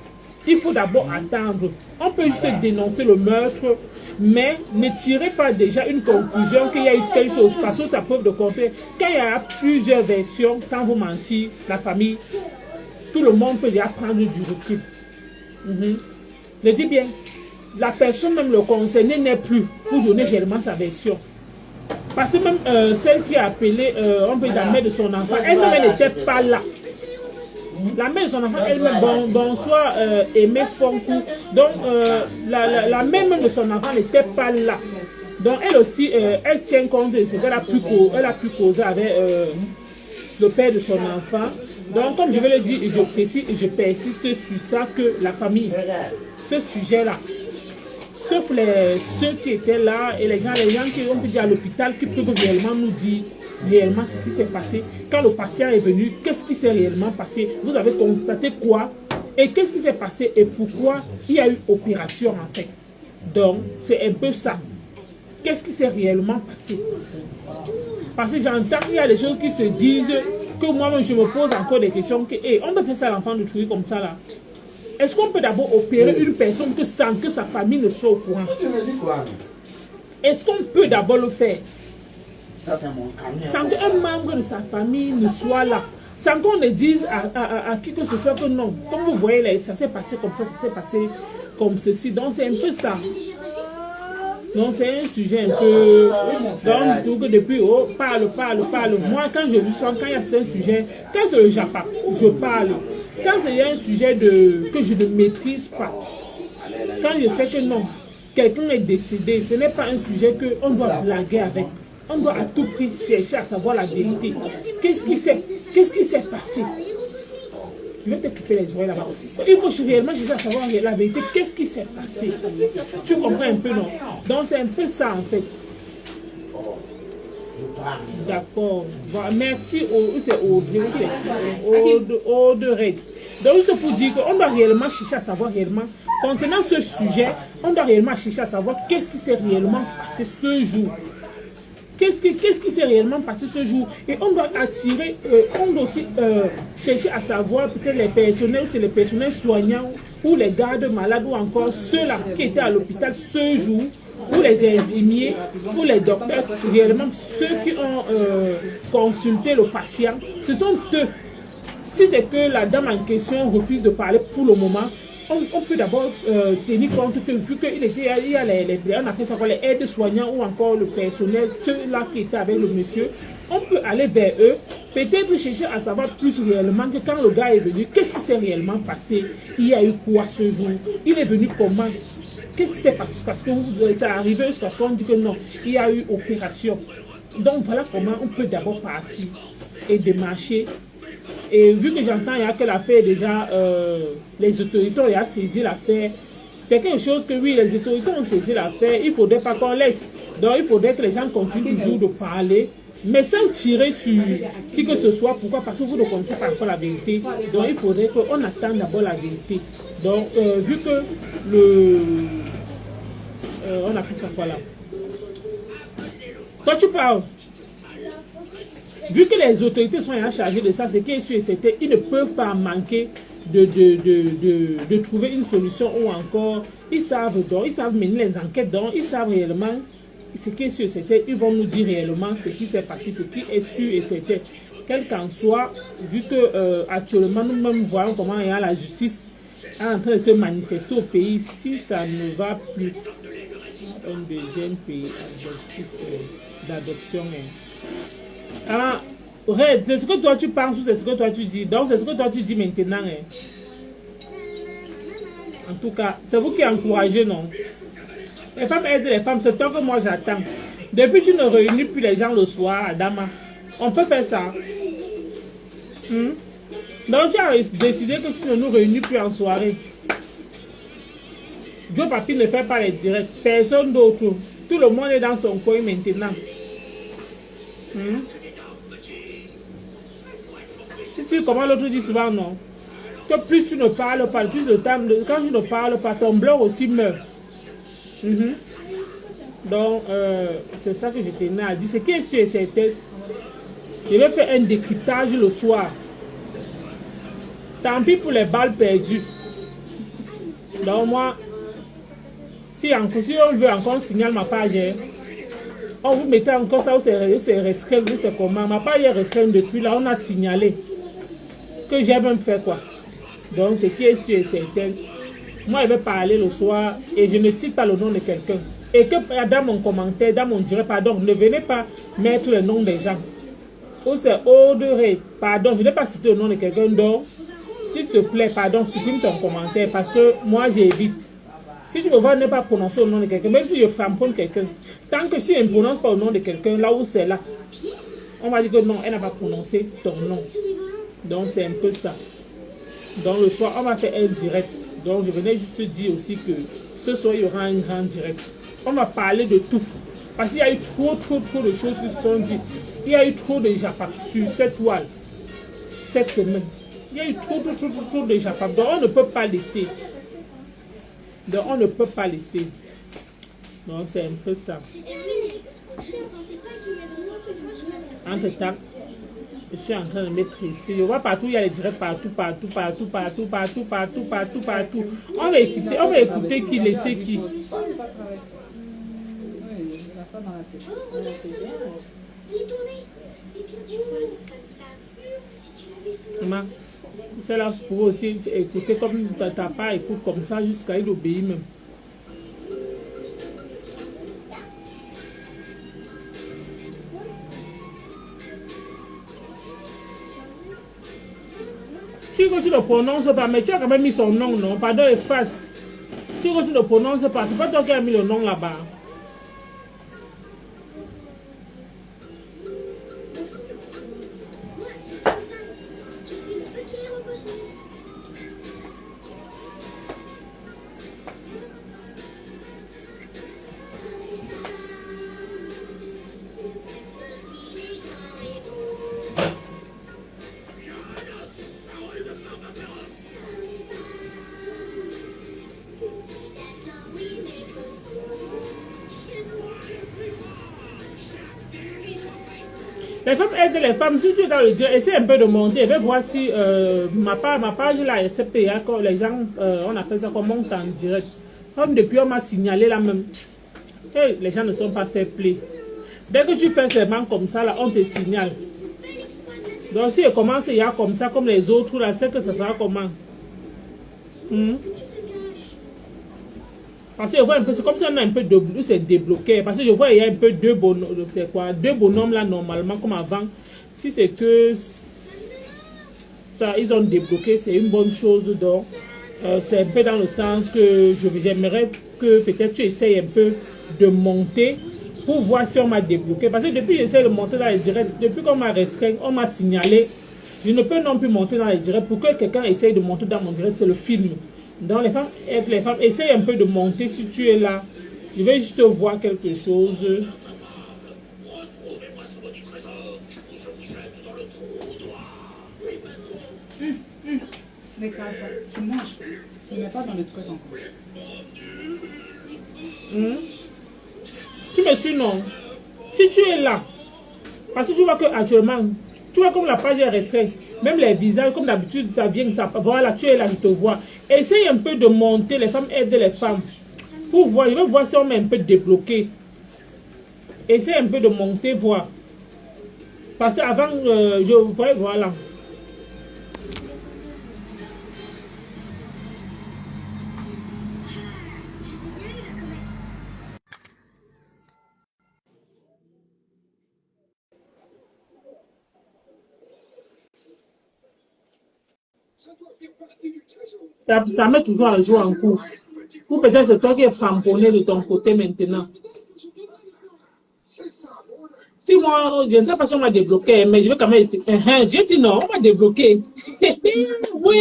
il faut d'abord attendre. On peut juste dénoncer le meurtre, mais ne tirez pas déjà une conclusion qu'il y a eu quelque chose. Parce que ça peut de compter. Quand il y a plusieurs versions, sans vous mentir, la famille, tout le monde peut déjà prendre du recul. Je dis bien, la personne même le concernée n'est plus pour donner réellement sa version. Parce que même celle qui a appelé, on peut dire la mère de son enfant, elle-même n'était pas là. La mère de son enfant, elle-même, bonsoir, Aimé Fonkou. Donc, la mère même de son enfant n'était pas là. Donc, elle aussi, elle tient compte de ce qu'elle a pu causer avec le père de son enfant. Donc, comme je vais le dire, je précise et je persiste sur ça, que la famille, ce sujet-là, sauf ceux qui étaient là et les gens qui ont pu dire à l'hôpital, qui peuvent réellement nous dire réellement ce qui s'est passé. Quand le patient est venu, qu'est-ce qui s'est réellement passé? Vous avez constaté quoi? Et qu'est-ce qui s'est passé? Et pourquoi il y a eu opération en fait? Donc, c'est un peu ça. Qu'est-ce qui s'est réellement passé? Parce que j'entends qu'il y a des choses qui se disent, que moi-même je me pose encore des questions, que hey, on peut faire ça à l'enfant de truc comme ça là. Est-ce qu'on peut d'abord opérer une personne sans que sa famille ne soit au courant? Est-ce qu'on peut d'abord le faire sans qu'un membre de sa famille ne soit là? Sans qu'on ne dise à qui que ce soit que non. Comme vous voyez, là, ça s'est passé comme ça s'est passé comme ceci. Donc c'est un peu ça. Donc c'est un sujet un peu... Donc tout que depuis, oh, parle. Moi, quand je lui sens, quand il y a certains sujets, quand c'est le Japon, je parle. Quand c'est un sujet que je ne maîtrise pas, quand je sais que non, quelqu'un est décédé, ce n'est pas un sujet qu'on doit blaguer avec. On doit à tout prix chercher à savoir la vérité. Qu'est-ce qui s'est passé? Je vais te couper les oreilles là-bas. Il faut réellement chercher à savoir la vérité. Qu'est-ce qui s'est passé? Tu comprends un peu, non? Donc c'est un peu ça en fait. D'accord. Bon, merci. C'est Audrey. Donc juste pour dire qu'on doit réellement chercher à savoir réellement. Concernant ce sujet, on doit réellement chercher à savoir qu'est-ce qui s'est réellement passé ce jour. qu'est-ce qui s'est réellement passé ce jour. Et on doit attirer, on doit aussi chercher à savoir peut-être les personnels, c'est les personnels soignants ou les gardes malades ou encore ceux-là qui étaient à l'hôpital ce jour, ou les infirmiers, ou les docteurs, réellement ceux qui ont consulté le patient. Ce sont eux. Si c'est que la dame en question refuse de parler pour le moment, on peut d'abord tenir compte que vu qu'il y a on appelle ça les aides soignants ou encore le personnel, ceux-là qui étaient avec le monsieur, on peut aller vers eux, peut-être chercher à savoir plus réellement que quand le gars est venu, qu'est-ce qui s'est réellement passé, il y a eu quoi ce jour, il est venu comment, qu'est-ce qui s'est passé, parce que ça arrivé jusqu'à ce qu'on dit que non, il y a eu opération. Donc voilà comment on peut d'abord partir et démarcher. Et vu que j'entends que l'affaire déjà, les autorités ont saisi l'affaire, c'est quelque chose que oui, les autorités ont saisi l'affaire, il ne faudrait pas qu'on laisse. Donc il faudrait que les gens continuent toujours de parler, mais sans tirer sur qui que ce soit. Pourquoi? Parce que vous ne connaissez pas encore la vérité. Donc il faudrait qu'on attende d'abord la vérité. Donc vu que on a pris ça quoi là? Toi tu parles. Vu que les autorités sont chargées de ça, c'est qu'ils ils ne peuvent pas manquer de trouver une solution ou encore, ils savent mener les enquêtes, donc ils savent réellement ce qui est sûr, ils vont nous dire réellement ce qui s'est passé, ce qui est sûr et certain. Quel qu'en soit, vu que actuellement nous-mêmes voyons comment il y a la justice en train de se manifester au pays, si ça ne va plus, un deuxième pays adoptif d'adoption. Ah, Red, c'est ce que toi tu penses ou c'est ce que toi tu dis. Donc c'est ce que toi tu dis maintenant. En tout cas, c'est vous qui encouragez, non? Les femmes aident les femmes, c'est toi que moi j'attends. Depuis tu ne réunis plus les gens le soir, Adama. On peut faire ça. Donc tu as décidé que tu ne nous réunis plus en soirée. Joe Papi ne fait pas les directs. Personne d'autre. Tout le monde est dans son coin maintenant. Si comment l'autre dit souvent non. Que plus tu ne parles pas, plus le temps, quand tu ne parles pas, ton blanc aussi meurt. Donc, c'est ça que je tenais à dire. C'est que sur cette tête, je vais faire un décryptage le soir. Tant pis pour les balles perdues. Donc, moi, si on veut encore, on signale ma page. On vous mettez encore ça, c'est restreint, c'est comment. Ma page est restreinte depuis là, on a signalé que j'ai même fait quoi. Donc, ce qui est sûr et certain, moi, je vais parler le soir et je ne cite pas le nom de quelqu'un. Et que dans mon commentaire, dans mon direct, pardon, ne venez pas mettre le nom des gens. Ou c'est Audrey, pardon, je ne vais pas citer le nom de quelqu'un. Donc, s'il te plaît, pardon, supprime ton commentaire parce que moi, j'évite. Si tu me vois ne pas prononcer le nom de quelqu'un, même si je framponne quelqu'un, tant que si je ne prononce pas le nom de quelqu'un, là où c'est là, on va dire que non, elle n'a pas prononcé ton nom. Donc, c'est un peu ça. Donc, le soir, on va faire un direct. Donc, je venais juste dire aussi que ce soir, il y aura un grand direct. On va parler de tout. Parce qu'il y a eu trop de choses qui se sont dites. Il y a eu trop de japap sur cette toile, cette semaine. Il y a eu trop de japap. Donc, on ne peut pas laisser. Donc, on ne peut pas laisser. Donc, c'est un peu ça. Entre-temps, je suis en train de mettre ici. Je vois partout, il y a les directs partout. On va écouter qui laissait qui. Maman, c'est là pour aussi écouter comme t'as pas écoute comme ça jusqu'à il obéit même. Tu ne prononces pas, mais tu as quand même mis son nom, non? Pardon, efface. Tu ne prononces pas, c'est pas toi qui as mis le nom là-bas. Les femmes aident les femmes. Si tu es dans le direct, essaie un peu de monter. Je vais voir si ma page là accepté. Hein, quand les gens, on appelle ça comme monte en direct. Comme depuis, on m'a signalé là même. Hey, les gens ne sont pas fair play. Dès que tu fais seulement comme ça, là, on te signale. Donc, si je commence il y a comme ça, comme les autres, là, c'est que ça sera comment? Parce que je vois un peu, c'est comme si on a un peu de c'est débloqué. Parce que je vois il y a un peu deux bonhommes, c'est quoi? Deux bonhommes là, normalement, comme avant. Si c'est que ça, ils ont débloqué, c'est une bonne chose. Donc, c'est un peu dans le sens que j'aimerais que peut-être tu essayes un peu de monter pour voir si on m'a débloqué. Parce que depuis que j'essaie de monter dans les directs, depuis qu'on m'a restreint, on m'a signalé, je ne peux non plus monter dans les directs. Pour que quelqu'un essaye de monter dans mon direct, c'est le film. Donc les femmes, essayent un peu de monter si tu es là. Je vais juste voir quelque chose. N'écrase pas. Tu manges. Tu ne mets pas dans le truc encore. Tu me suis, non? Si tu es là, parce que tu vois que actuellement, tu vois comme la page est restreinte, même les visages, comme d'habitude, ça vient, ça, voilà, tu es là, je te vois. Essaye un peu de monter, les femmes aident les femmes. Pour voir, je vais voir si on met un peu débloqué. Essaye un peu de monter, voir. Parce qu'avant, je voyais, voilà. Ça met toujours à jouer en cours. Ou peut-être c'est toi qui es famponné de ton côté maintenant. Si moi, je ne sais pas si on m'a débloqué, mais je vais quand même essayer. J'ai dit non, on m'a débloqué. Oui.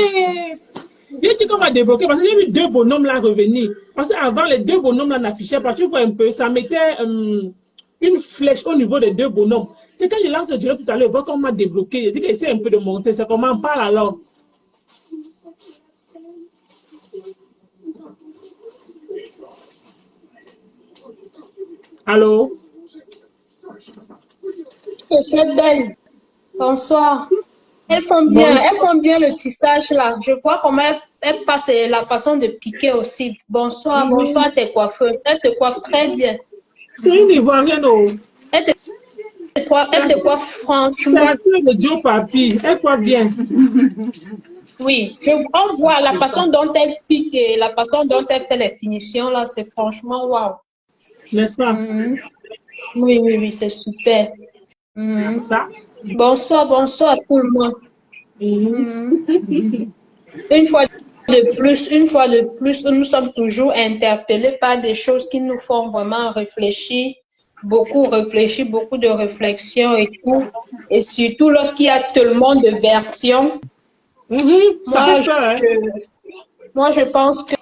J'ai dit qu'on m'a débloqué parce que j'ai vu deux bonhommes là revenir. Parce qu'avant, les deux bonhommes là n'affichaient pas. Tu vois un peu, ça mettait une flèche au niveau des deux bonhommes. C'est quand je lance le direct tout à l'heure, je vois qu'on m'a débloqué. Je dis qu'essaie un peu de monter. C'est comment on parle alors. Allô? C'est belle. Bonsoir. Elles font bien le tissage là. Je vois comment elles passent la façon de piquer aussi. Bonsoir, bonsoir tes coiffeuses. Elles te coiffent très bien. C'est une Ivoirienne, oh. Elles te coiffent franchement. C'est la de Joe Papi. Elle coiffe bien. Oui, on voit la façon dont elle pique et la façon dont elle fait les finitions là. C'est franchement waouh. N'est-ce pas? Oui, c'est super. Ça? Bonsoir à tout le monde. Une fois de plus, nous sommes toujours interpellés par des choses qui nous font vraiment réfléchir, beaucoup de réflexions et tout. Et surtout lorsqu'il y a tellement de versions. Moi, je pense que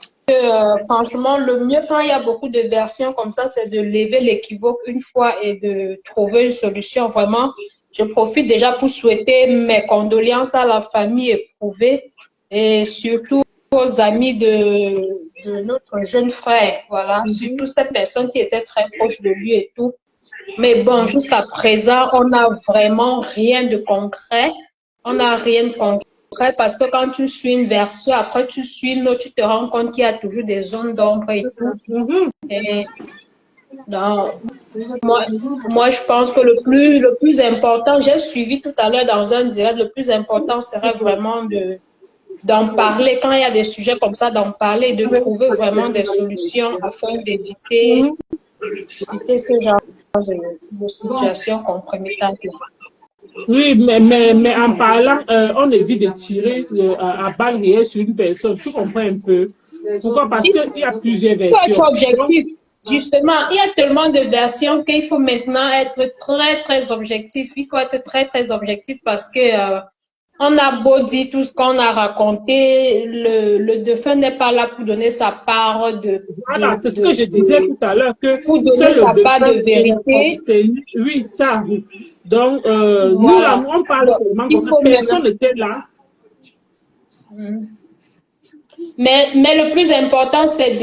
franchement, le mieux quand il y a beaucoup de versions comme ça, c'est de lever l'équivoque une fois et de trouver une solution. Vraiment, je profite déjà pour souhaiter mes condoléances à la famille éprouvée et surtout aux amis de notre jeune frère. Voilà, surtout ces personnes qui étaient très proches de lui et tout. Mais bon, jusqu'à présent, on n'a vraiment rien de concret. On n'a rien de concret. Parce que quand tu suis une version, après tu suis une autre, tu te rends compte qu'il y a toujours des zones d'ombre et tout. Et donc, moi, je pense que le plus important, j'ai suivi tout à l'heure dans un direct, le plus important serait vraiment d'en parler. Quand il y a des sujets comme ça, d'en parler, de trouver vraiment des solutions afin d'éviter ce genre de situation compromettante. Oui, mais en parlant, on évite de tirer à balles réelles sur une personne. Tu comprends un peu? Pourquoi? Parce qu'il y a plusieurs versions. Il faut être objectif. Justement, il y a tellement de versions qu'il faut maintenant être très, très objectif. Il faut être très, très objectif parce que on a beau dire tout ce qu'on a raconté, le défunt n'est pas là pour donner sa part de... Voilà, c'est ce que je disais tout à l'heure. Pour donner sa part de vérité. Oui, ça. Donc, nous, là, on parle seulement comme personne n'était là. Mais le plus important, c'est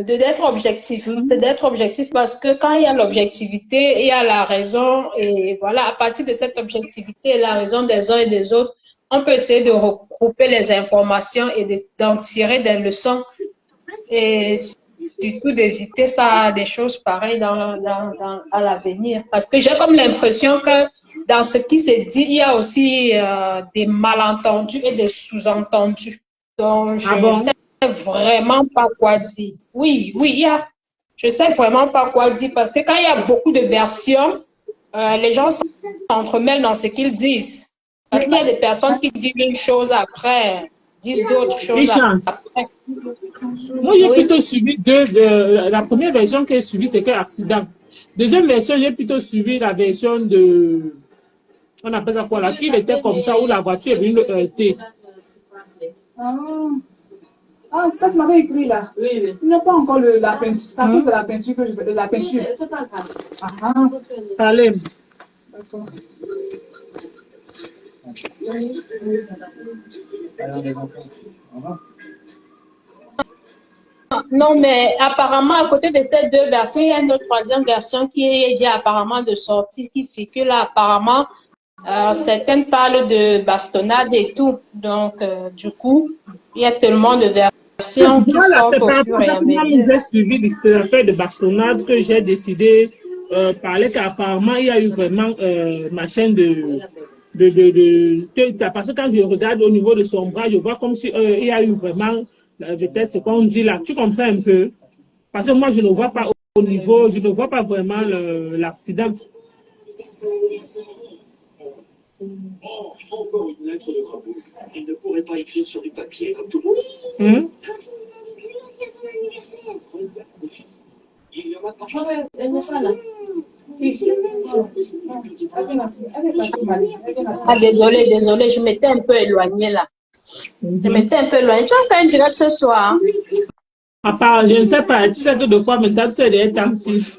d'être objectif. C'est d'être objectif parce que quand il y a l'objectivité, il y a la raison. Et voilà, à partir de cette objectivité et la raison des uns et des autres, on peut essayer de regrouper les informations et d'en tirer des leçons. Et surtout d'éviter ça, des choses pareilles à l'avenir. Parce que j'ai comme l'impression que dans ce qui se dit, il y a aussi des malentendus et des sous-entendus. Donc, je ne sais vraiment pas quoi dire. Oui, oui, je sais vraiment pas quoi dire parce que quand il y a beaucoup de versions, les gens s'entremêlent dans ce qu'ils disent. Parce qu'il y a des personnes qui disent une chose après, disent d'autres choses après. Moi, j'ai plutôt suivi la première version que j'ai suivie, c'est qu'un accident. Deuxième version, j'ai plutôt suivi la version de, on appelle ça quoi, la fille était comme ça, où la voiture est venue heurter. Ah, c'est ça que tu m'avais écrit là. Oui, oui. Il n'y a pas encore la peinture. C'est à cause de la peinture que je veux. La peinture. C'est pas grave. Allez. D'accord. Non, mais apparemment, à côté de ces deux versions, il y a une autre troisième version qui est apparemment de sortie, qui circule là, apparemment. Certaines parlent de bastonnade et tout. Donc, du coup, il y a tellement de versions qui sortent au fur et à mesure. J'ai suivi l'affaire de bastonnade que j'ai décidé parler qu'apparemment, il y a eu vraiment ma chaîne parce que quand je regarde au niveau de son bras, je vois comme si il y a eu vraiment peut-être ce qu'on dit là. Tu comprends un peu? Parce que moi, je ne vois pas au niveau, je ne vois pas vraiment l'accident. Oh, encore une lettre de crapaud. Il ne pourrait pas écrire sur du papier comme tout le monde. C'est son anniversaire. Il y en a pas. Ah, désolé, je m'étais un peu éloignée là. Je m'étais un peu éloignée. Tu as fait un direct ce soir? Hein? À part, je ne sais pas, tu sais que deux fois maintenant, tu sais, des intensifs.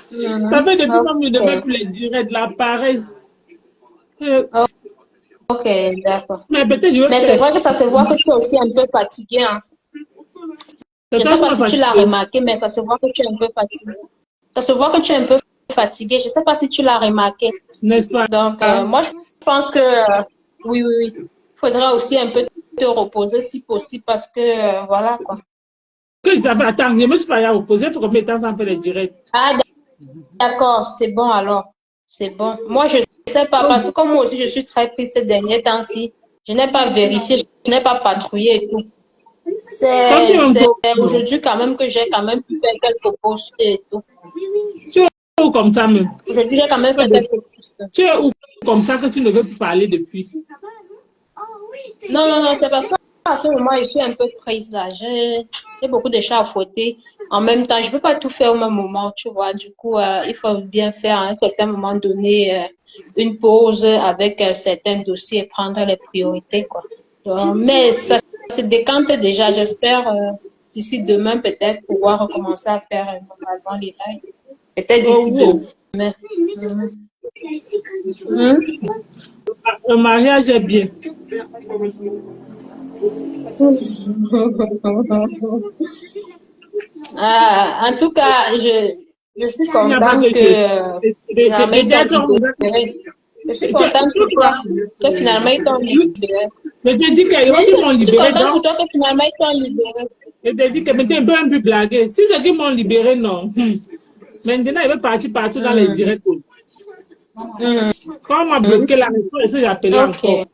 Ça fait depuis que je ne devais plus les directs, la paresse. Ok, d'accord. Mais c'est vrai que ça se voit que tu es aussi un peu fatigué. Hein. Je ne sais pas si tu l'as remarqué, mais ça se voit que tu es un peu fatigué. Ça se voit que tu es un peu fatigué. Je ne sais pas si tu l'as remarqué. N'est-ce pas? Donc, moi, je pense que oui. Il faudra aussi un peu te reposer si possible parce que voilà quoi. Attends, je ne me suis pas reposé pour combien de temps ça fait les directs? Ah, d'accord, c'est bon alors. C'est bon. Moi, je ne sais pas parce que comme moi aussi, je suis très prise ces derniers temps-ci. Je n'ai pas vérifié, je n'ai pas patrouillé et tout. C'est aujourd'hui quand même que j'ai quand même pu faire quelques posts et tout. Tu es où comme ça même? Aujourd'hui, j'ai quand même fait quelques posts. Tu es où comme ça que tu ne veux plus parler depuis? Non, c'est parce qu'à ce moment, je suis un peu prise là. J'ai beaucoup de chats à fouetter. En même temps, je ne peux pas tout faire au même moment, tu vois. Du coup, il faut bien faire à un certain moment donné une pause avec certains dossiers et prendre les priorités, quoi. Donc, mais ça se décante déjà. J'espère d'ici demain peut-être pouvoir recommencer à faire normalement les lives. Peut-être d'ici demain. Le mariage est bien. En tout cas, je suis contente je suis contente pour toi que finalement ils t'ont libéré. Je te dis qu'ils m'ont libéré. Je suis contente pour toi que finalement ils t'ont libéré. Je te dis que maintenant un peu blaguer. Si c'est qu'ils m'ont libéré, non. Maintenant, il veut partir partout dans les directs. Quand on m'a bloqué la réponse, j'appelais encore.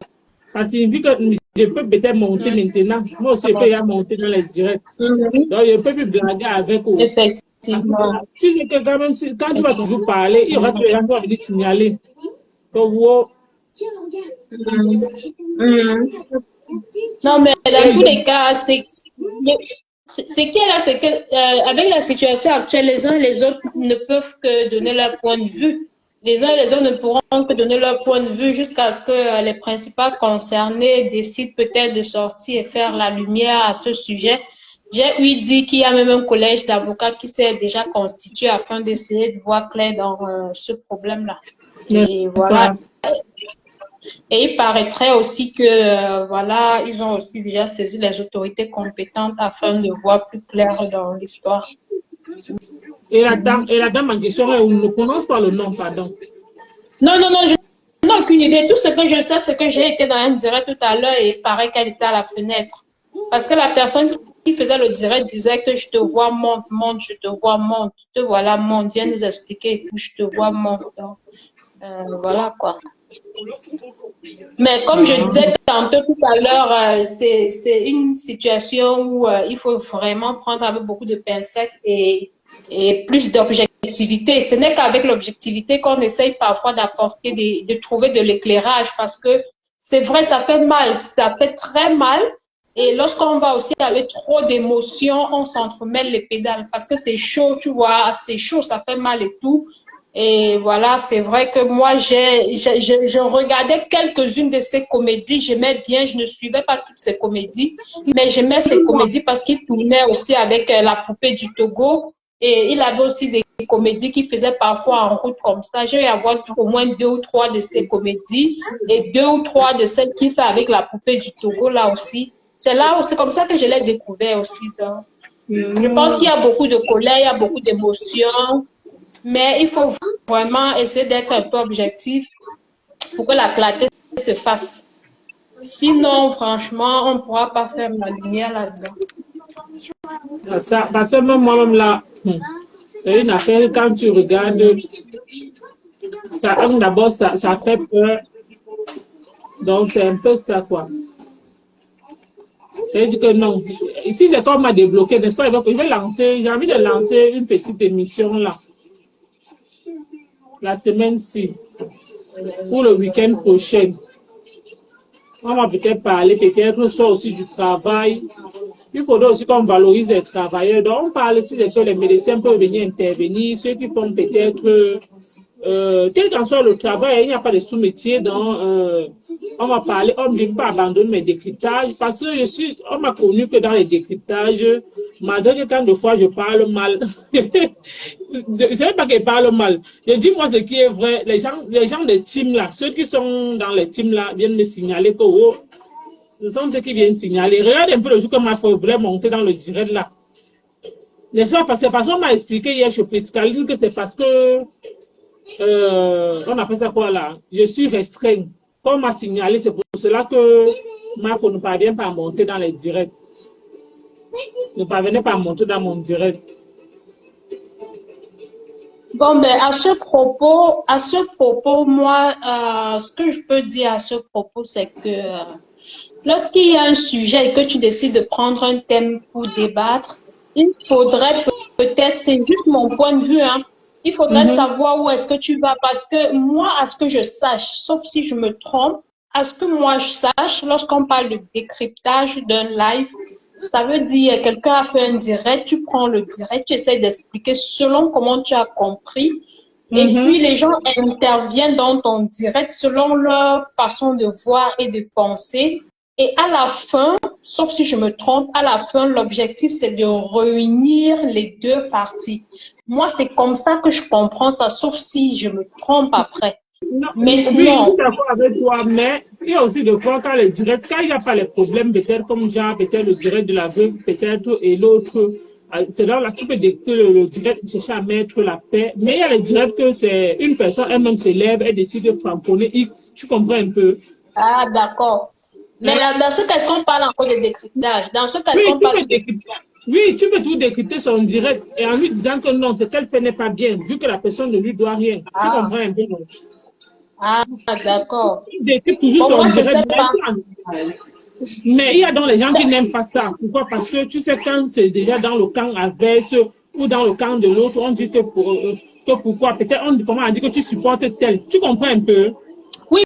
Parce que vu que je peux peut-être monter maintenant. Moi aussi, je peux y monter dans les directs. Donc, je ne peux plus blaguer avec eux. Effectivement. Tu sais que quand même, quand tu vas toujours parler, il y aura des gens qui vont venir signaler. Donc, non, mais dans tous les cas, ce qui est là, c'est que avec la situation actuelle, les uns et les autres ne peuvent que donner leur point de vue. Les uns et les autres ne pourront que donner leur point de vue jusqu'à ce que les principaux concernés décident peut-être de sortir et faire la lumière à ce sujet. J'ai eu dit qu'il y a même un collège d'avocats qui s'est déjà constitué afin d'essayer de voir clair dans ce problème-là. Et voilà. Et il paraîtrait aussi que, voilà, ils ont aussi déjà saisi les autorités compétentes afin de voir plus clair dans l'histoire. Et la dame en question, on ne prononce pas le nom, pardon. Non, non, non, je n'ai aucune idée. Tout ce que je sais, c'est que j'ai été dans un direct tout à l'heure et il paraît qu'elle était à la fenêtre. Parce que la personne qui faisait le direct disait que je te vois, monte, monte, je te vois, monte, te voilà, monte, viens nous expliquer, je te vois, monte. Donc, voilà quoi. Mais comme je disais tantôt tout à l'heure, c'est une situation où il faut vraiment prendre avec beaucoup de pincettes et plus d'objectivité. Ce n'est qu'avec l'objectivité qu'on essaye parfois d'apporter, de trouver de l'éclairage parce que c'est vrai, ça fait mal, ça fait très mal. Et lorsqu'on va aussi avec trop d'émotions, on s'entremêle les pédales parce que c'est chaud, tu vois, c'est chaud, ça fait mal et tout. Et voilà, c'est vrai que moi, je regardais quelques-unes de ces comédies, j'aimais bien, je ne suivais pas toutes ces comédies, mais j'aimais ces comédies parce qu'il tournait aussi avec la poupée du Togo et il avait aussi des comédies qui faisaient parfois en route comme ça. J'ai eu à voir au moins 2 ou 3 de ces comédies et 2 ou 3 de celles qu'il fait avec la poupée du Togo là aussi. C'est comme ça que je l'ai découvert aussi. Donc. Je pense qu'il y a beaucoup de colère, il y a beaucoup d'émotions. Mais il faut vraiment essayer d'être un peu objectif pour que la clarté se fasse. Sinon, franchement, on ne pourra pas faire la lumière là-dedans. Ça, parce que même moi-même là, c'est une affaire, quand tu regardes, d'abord, ça fait peur. Donc, c'est un peu ça, quoi. Je dis que non. Ici, c'est comme m'a débloqué, n'est-ce pas? Je vais lancer, j'ai envie de lancer une petite émission là. La semaine-ci, pour le week-end prochain. On va peut-être parler, peut-être soit aussi du travail. Il faudrait aussi qu'on valorise les travailleurs. Donc, on parle ici que les médecins peuvent venir intervenir, ceux qui font peut-être, quel qu'en soit le travail, il n'y a pas de sous-métier. Donc, on va parler, on ne dit pas abandonner mes décryptages parce que on m'a connu que dans les décryptages, malgré que tant de fois je parle mal, je ne sais pas que je parle mal. Je dis moi ce qui est vrai. Les gens des teams là, ceux qui sont dans les teams là viennent me signaler que oh, ce sont ceux qui viennent signaler. Regarde un peu le jour que ma frère voulait monter dans le direct là. Les gens, parce qu'on m'a expliqué hier chez Priscaline que c'est parce que on appelle ça quoi là? Je suis restreint. Comme on m'a signalé, c'est pour cela que ma femme ne parvient pas à monter dans les directs. Ne parvenait pas à monter dans mon direct. Bon, ben, à ce propos, moi, ce que je peux dire à ce propos, c'est que lorsqu'il y a un sujet et que tu décides de prendre un thème pour débattre, il faudrait peut-être, c'est juste mon point de vue, hein, il faudrait savoir où est-ce que tu vas parce que moi, à ce que je sache, sauf si je me trompe, à ce que moi je sache, lorsqu'on parle de décryptage d'un live, ça veut dire quelqu'un a fait un direct, tu prends le direct, tu essaies d'expliquer selon comment tu as compris. Et puis, les gens interviennent dans ton direct selon leur façon de voir et de penser. Et à la fin, sauf si je me trompe, à la fin, l'objectif, c'est de réunir les deux parties. Moi, c'est comme ça que je comprends ça, sauf si je me trompe après. Non, Mais oui, non. je suis d'accord avec toi, mais il y a aussi des fois quand le direct, quand il n'y a pas les problèmes, peut-être comme genre, peut-être le direct de la veuve, peut-être, et l'autre, c'est là tu peux détecter le direct, chercher à mettre la paix, mais il y a le direct que c'est une personne elle-même se lève, elle décide de tamponner X, tu comprends un peu? Ah, d'accord. Mais là, dans ce cas, est-ce qu'on parle encore de décryptage? Dans ce cas, est-ce Oui, qu'on parle de... oui, tu peux tout décrypter son direct et en lui disant que non, ce qu'elle fait n'est pas bien, vu que la personne ne lui doit rien. Tu comprends un peu? Ah, d'accord. Il décrypte toujours Bon, son moi, je sais direct. pas. Mais il y a donc les gens qui n'aiment pas ça. Pourquoi? Parce que tu sais, quand c'est déjà dans le camp adverse ou dans le camp de l'autre, on dit que pourquoi? Peut-être on comment on dit que tu supportes tel. Tu comprends un peu? Oui,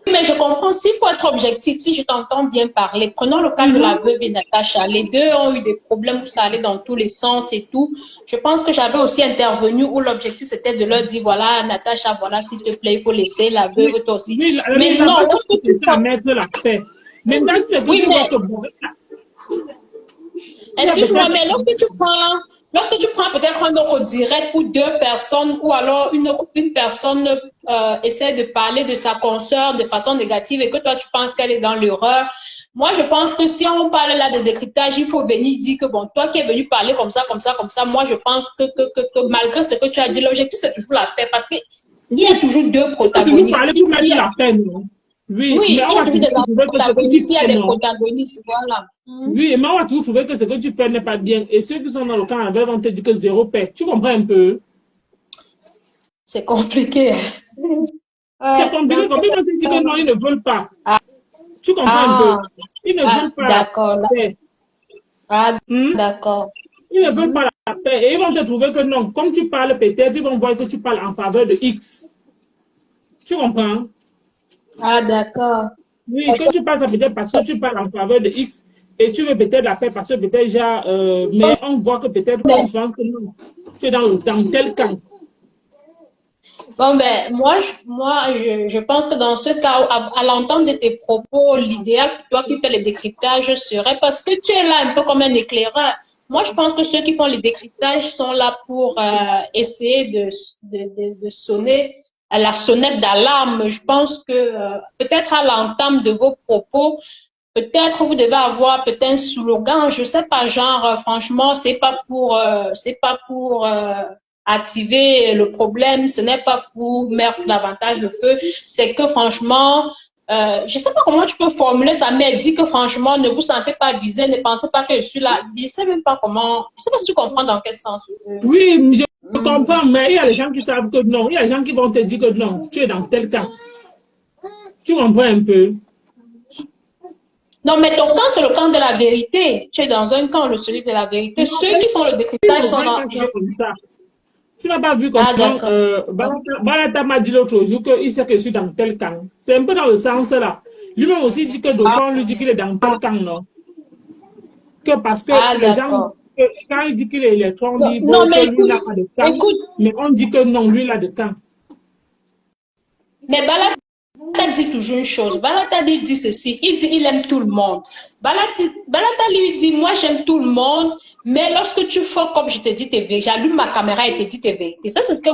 mais je comprends. S'il faut être objectif, si je t'entends bien parler, prenons le cas de la veuve et Natacha. Les deux ont eu des problèmes où ça allait dans tous les sens et tout. Je pense que j'avais aussi intervenu où l'objectif c'était de leur dire voilà, Natacha, voilà, s'il te plaît, il faut laisser la veuve, toi aussi. Oui, Mais non, lorsque tu à mettre la paix. Maintenant, oui, mais excuse-moi, mais lorsque tu prends peut-être un autre direct pour deux personnes ou alors une personne essaie de parler de sa consoeur de façon négative et que toi, tu penses qu'elle est dans l'erreur. Moi, je pense que si on parle là de décryptage, il faut venir dire que, bon, toi qui es venu parler comme ça, comme ça, comme ça, moi, je pense que malgré ce que tu as dit, l'objectif, c'est toujours la paix parce qu'il y a toujours deux Tu peux toujours protagonistes. parler pour mettre la peine, non? Oui, Oui, mais il on y a va toujours des toujours trouver que ce que protagonistes, il tu y a fais, des non? protagonistes, voilà. Oui, mais on va toujours trouver que ce que tu fais n'est pas bien. Et ceux qui sont dans le camp avec vont te dire que zéro paix. Tu comprends un peu? C'est compliqué. C'est compliqué. Comme ils vont te dire que non, ils ne veulent pas. Ah, Tu comprends un peu? ah, Ils ne veulent pas la d'accord. paix. Ah, Hmm? d'accord. Ils ne veulent pas la paix. Et ils vont te trouver que non. Comme tu parles peut-être, ils vont voir que tu parles en faveur de X. Tu comprends? Ah, d'accord. Oui, que tu parles ça peut-être parce que tu parles en faveur de X et tu veux peut-être la paix parce que peut-être déjà, mais on voit que peut-être on se rend que non. Tu es dans tel camp. Bon, ben, je pense que dans ce cas, à l'entente de tes propos, l'idéal pour toi qui fais le décryptage serait parce que tu es là un peu comme un éclaireur. Moi, je pense que ceux qui font les décryptages sont là pour essayer de sonner à la sonnette d'alarme. Je pense que peut-être à l'entame de vos propos, peut-être vous devez avoir peut-être un slogan, je sais pas, genre franchement, c'est pas pour activer le problème, ce n'est pas pour mettre davantage le feu, c'est que franchement, je sais pas comment tu peux formuler ça, mais dit que franchement, ne vous sentez pas visé, ne pensez pas que je suis là. Je sais même pas comment, je sais pas si tu comprends dans quel sens. Oui, je comprends, mais il y a les gens qui savent que non. Il y a les gens qui vont te dire que non, tu es dans tel camp. Tu comprends un peu? Non, mais ton camp, c'est le camp de la vérité. Tu es dans un camp, celui de la vérité. Ceux qui font le décryptage sont dans... Comme ça. Tu n'as pas vu Ah, comment d'accord. Balata m'a dit l'autre jour qu'il sait que je suis dans tel camp. C'est un peu dans le sens là. Lui-même aussi dit que d'autres, on lui dit qu'il est dans tel camp, non? Que parce que Ah, les gens, d'accord. quand il dit qu'il est électron, on dit Non, bon, que mais lui écoute, n'a pas de camp. écoute, Mais on dit que non, lui il a de camp. mais Balata dit toujours une chose. Balata lui dit ceci. Il dit il aime tout le monde. Balata lui dit moi j'aime tout le monde, mais lorsque tu fais comme je te dis tes vérités, j'allume ma caméra et te dis tes vérités. Ça, c'est ce que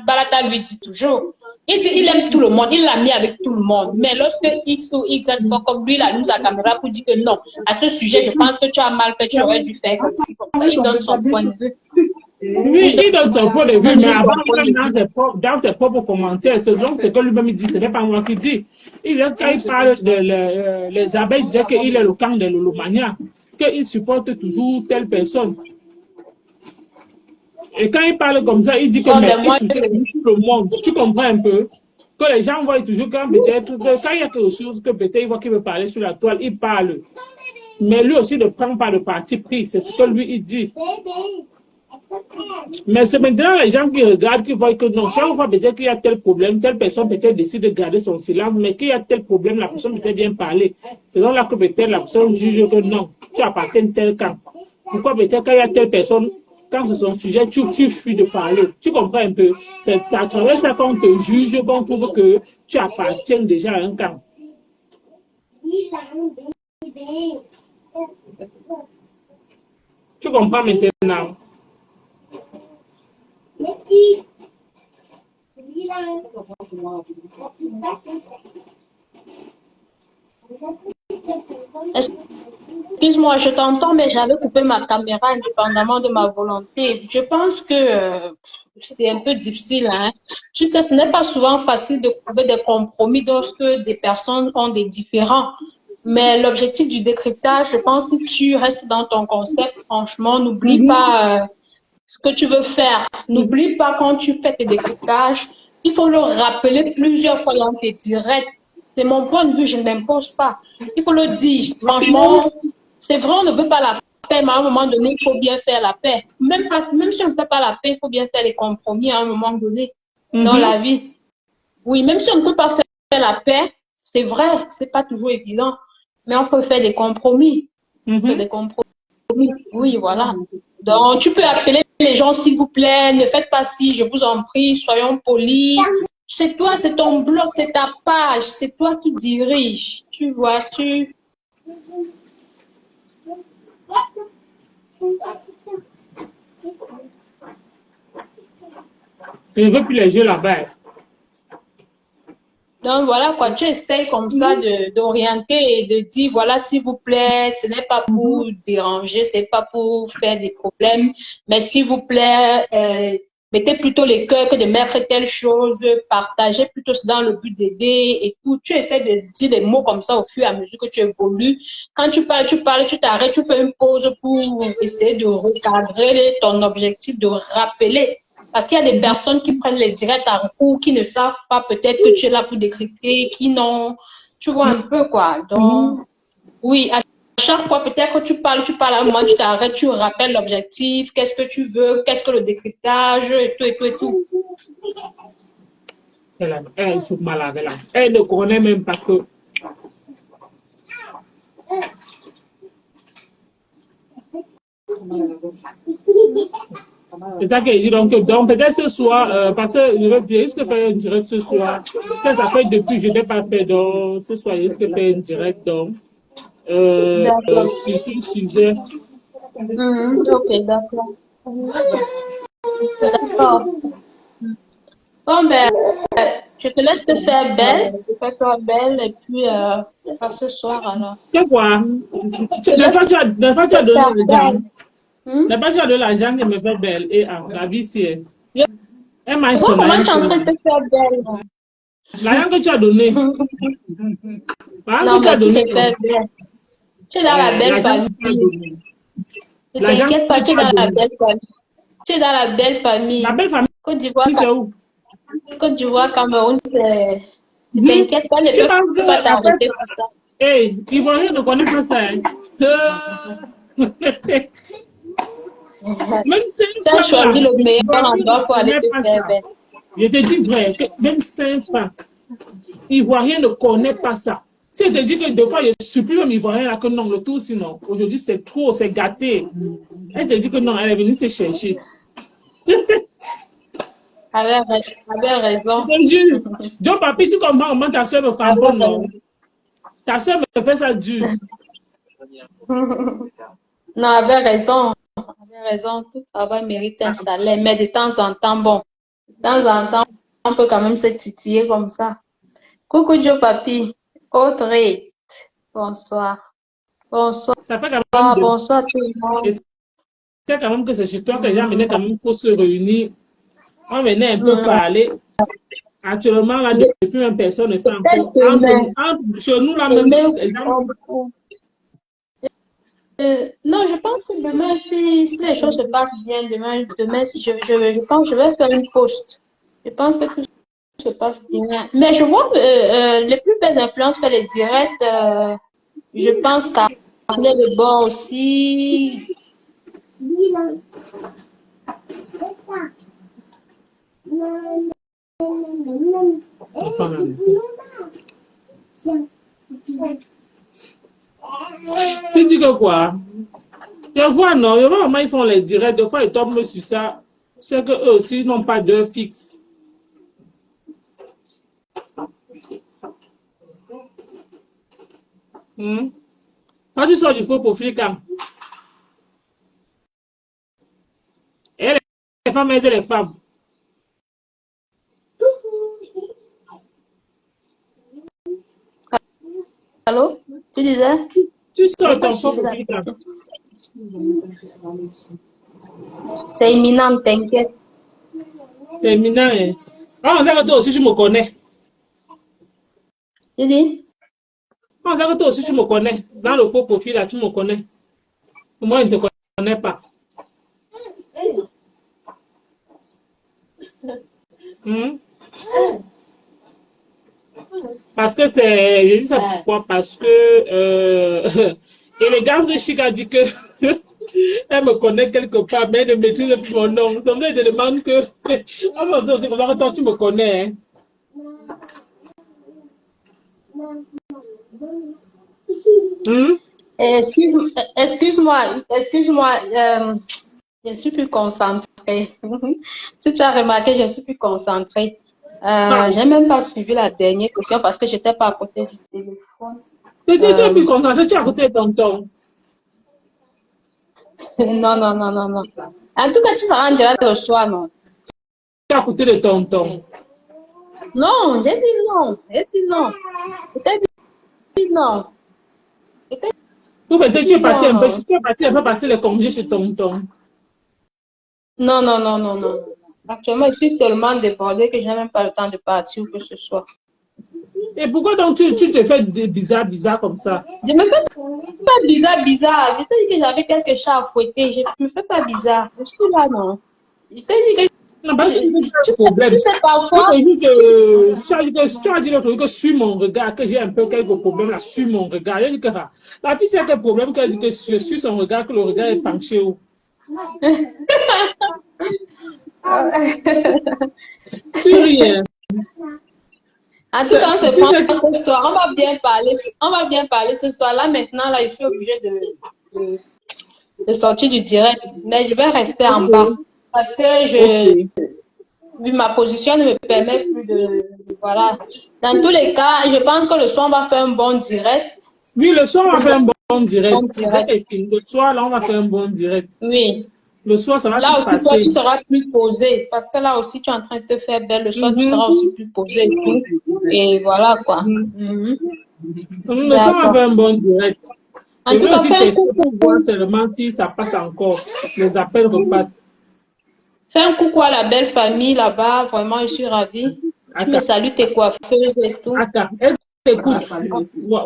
Balata lui dit toujours. Il dit il aime tout le monde, il l'a mis avec tout le monde. Mais lorsque X ou Y fait comme lui, il allume sa caméra pour dire que non, à ce sujet, je pense que tu as mal fait, tu aurais dû faire comme ci, comme ça. Il donne son point de vue. Oui, il donne son point de vue, donne mais juste son avant, point de vue. dans ses propres commentaires, donc ce que lui-même dit, ce n'est pas moi qui dis. Quand il parle de les abeilles, il disait qu'il est le camp de l'Olomania, qu'il supporte toujours telle personne. Et quand il parle comme ça, il dit que Bon, mais ben il moi, soutient tout le monde. Tu comprends un peu? Que les gens voient toujours quand peut-être, quand il y a quelque chose que peut-être il voit qu'il veut parler sur la toile, il parle. Mais lui aussi ne prend pas de parti pris. C'est ce que lui il dit. Mais c'est maintenant les gens qui regardent, qui voient que non, chaque fois peut-être qu'il y a tel problème, telle personne peut-être décide de garder son silence, mais qu'il y a tel problème, la personne peut-être vient parler. C'est donc là que peut-être la personne juge que non, tu appartiens à tel camp. Pourquoi peut-être quand il y a telle personne, quand c'est son sujet, tu fuis de parler. Tu comprends un peu? C'est à travers ça qu'on te juge, qu'on trouve que tu appartiens déjà à un camp. Tu comprends maintenant? Excuse-moi, je t'entends, mais j'avais coupé ma caméra indépendamment de ma volonté. Je pense que c'est un peu difficile, hein. Tu sais, ce n'est pas souvent facile de trouver des compromis lorsque des personnes ont des différends. Mais l'objectif du décryptage, je pense, si tu restes dans ton concept, franchement, n'oublie pas ce que tu veux faire. N'oublie pas quand tu fais tes décryptages, il faut le rappeler plusieurs fois dans tes directs. C'est mon point de vue, je ne m'impose pas. Il faut le dire. Franchement, c'est vrai, on ne veut pas la paix, mais à un moment donné, il faut bien faire la paix. Même si on ne fait pas la paix, il faut bien faire les compromis à un moment donné dans la vie. Oui, même si on ne peut pas faire la paix, c'est vrai, c'est pas toujours évident, mais on peut faire des compromis. On peut faire des compromis. Oui, voilà. Donc, tu peux appeler les gens, s'il vous plaît, ne faites pas ci, je vous en prie, soyons polis. C'est toi, c'est ton blog, c'est ta page, c'est toi qui dirige. Tu vois, Je ne veux plus les jeux là-bas. Donc voilà quoi, tu essayes comme ça d'orienter et de dire voilà, s'il vous plaît, ce n'est pas pour déranger, ce n'est pas pour faire des problèmes, mais s'il vous plaît, mettez plutôt les cœurs que de mettre telle chose, partagez plutôt dans le but d'aider et tout. Tu essaies de dire des mots comme ça au fur et à mesure que tu évolues. Quand tu parles, tu t'arrêtes, tu fais une pause pour essayer de recadrer ton objectif, de rappeler. Parce qu'il y a des personnes qui prennent les directs en cours, qui ne savent pas peut-être que tu es là pour décrypter, qui n'ont, tu vois un peu quoi. Donc, oui, à chaque fois, peut-être que tu parles à un moment, tu t'arrêtes, tu rappelles l'objectif, qu'est-ce que tu veux, qu'est-ce que le décryptage, et tout, et tout, et tout. Elle se malade là. Elle ne connaît même pas que. C'est ça qu'il dit. Donc peut-être ce soir, parce que je risque de faire un direct ce soir. Ça fait depuis, je n'ai pas fait. Donc ce soir, je risque de faire un direct. Donc, sur ce sujet. Ok, d'accord. D'accord. Bon, ben, je te laisse te faire belle. Fais-toi belle et puis, à ce soir alors. C'est quoi? N'est-ce pas tu as donné l'argent? N'est-ce pas tu as donné l'argent qui me fait belle? Et la vie, c'est. Elle mange ton Comment tu es en train argent. de te faire belle? L'argent que tu as donné. Non, L'argent que tu as mais tu donné. te fais belle. Tu es dans la belle famille. Ne t'inquiète pas, tu es dans la belle famille. Tu es dans la belle famille. La belle famille, Côte d'Ivoire, c'est où? Côte d'Ivoire, Cameroun, c'est. Ne t'inquiète pas, ne peux pas t'arrêter pour ça. Hey, Ivoirien ne connaît pas ça. Hein. Même Tu as choisi le meilleur endroit pour aller te faire belle. Je te dis vrai, que même 5 francs, Ivoirien ne connaît pas ça. Si je te dis que des fois, je supplie même Ivoirien là que non, le tout sinon. Aujourd'hui, c'est trop, c'est gâté. Elle te dit que non, elle est venue se chercher. Avait raison. Je te jure. John Papi, tu comprends comment ta soeur me cramponne, non? Ta soeur me fait ça dur. Non, avait raison. Avait raison. Tout travail mérite un salaire. Mais de temps en temps, bon, de temps en temps, on peut quand même se titiller comme ça. Coucou Joe Papi. Audrey. Bonsoir. Bonsoir. Ça fait quand même Bonsoir tout le monde. C'est quand même que c'est chez toi que les gens venaient quand même pour se réunir. On venait un peu parler. Actuellement, là, depuis même personne ne fait encore. Chez nous, là, même. Non, je pense que demain, si les choses se passent bien, demain si je pense que je vais faire une post. Je pense que tout se passe bien. Mais je vois que les plus belles influences font les directs. Je pense qu'à de bord aussi. Tu dis que quoi? Je vois, non, je vois comment ils font les directs. Des fois, ils tombent sur ça. C'est qu'eux aussi n'ont pas d'heure fixe. Quand tu sors du faux profil, quand? Et les femmes aident les femmes. Allô? Tu disais? Tu sors ton faux profil, quand? C'est imminent, t'inquiète. C'est éminent, hein? Ah, on dirait que toi aussi, tu me connais. Tu dis? Ah, on dirait que toi aussi, tu me connais. Dans le faux profil, là, tu me connais. Moi, je ne te connais pas. Parce que c'est. Je dis ça pourquoi? Parce que. Et les gars de Chic a dit que. Elle me connaît quelque part, mais elle ne maîtrise plus mon nom. Donc, je te demande que. On va dire aussi comme ça que toi, tu me connais. Excuse-moi. Je ne suis plus concentrée. Si tu as remarqué, je ne suis plus concentrée. Je n'ai même pas suivi la dernière question parce que je n'étais pas à côté du téléphone. Tu es plus concentré, tu es à côté de tonton. Non. En tout cas, tu seras en direct le soir, non? Tu es à côté de tonton. Non, j'ai dit non. J'ai dit non. J'ai dit non. Ou peut-être tu es parti un peu, Non. tu es parti un peu passer les congés chez tonton. Non, non, non, non, non. Actuellement, je suis tellement débordée que je n'ai même pas le temps de partir ou que ce soit. Et pourquoi donc tu te fais des bizarres comme ça? Je me fais pas bizarre, bizarre. Je t'ai dit que j'avais quelques chats à fouetter. Je me fais pas bizarre. Je suis là, non. Je t'ai dit que Non, parce que tu sais, problème. tu sais, parfois, Tu as dit l'autre jour que sur mon regard, que j'ai un peu quelques problèmes là, sur mon regard. Elle dit que la fille, c'est quel problème qu'elle dit que je suis son regard, que le regard est penché où? Sur rien. en tout cas, on se prend ce soir. On va bien parler. On va bien parler ce soir. Là, maintenant, là, je suis obligée de sortir du direct. Mais je vais rester en bas. Parce que vu ma position ne me permet plus de. Voilà. Dans tous les cas, je pense que le soir, on va faire un bon direct. Oui, le soir, on va faire un bon direct. Bon direct. Le soir, là, on va faire un bon direct. Oui. Le soir, ça va Là se aussi, passer. toi, tu seras plus posé. Parce que là aussi, tu es en train de te faire belle. Le soir, tu seras aussi plus posé et tout. Et voilà, quoi. Le soir, on va faire un bon direct. En Je tout vais cas, aussi fais un tester coucou. pour voir seulement si ça passe encore. Les appels repassent. Fais un coucou à la belle famille là-bas. Vraiment, je suis ravie. Tu me salues tes coiffeuses et tout. Attends, écoute,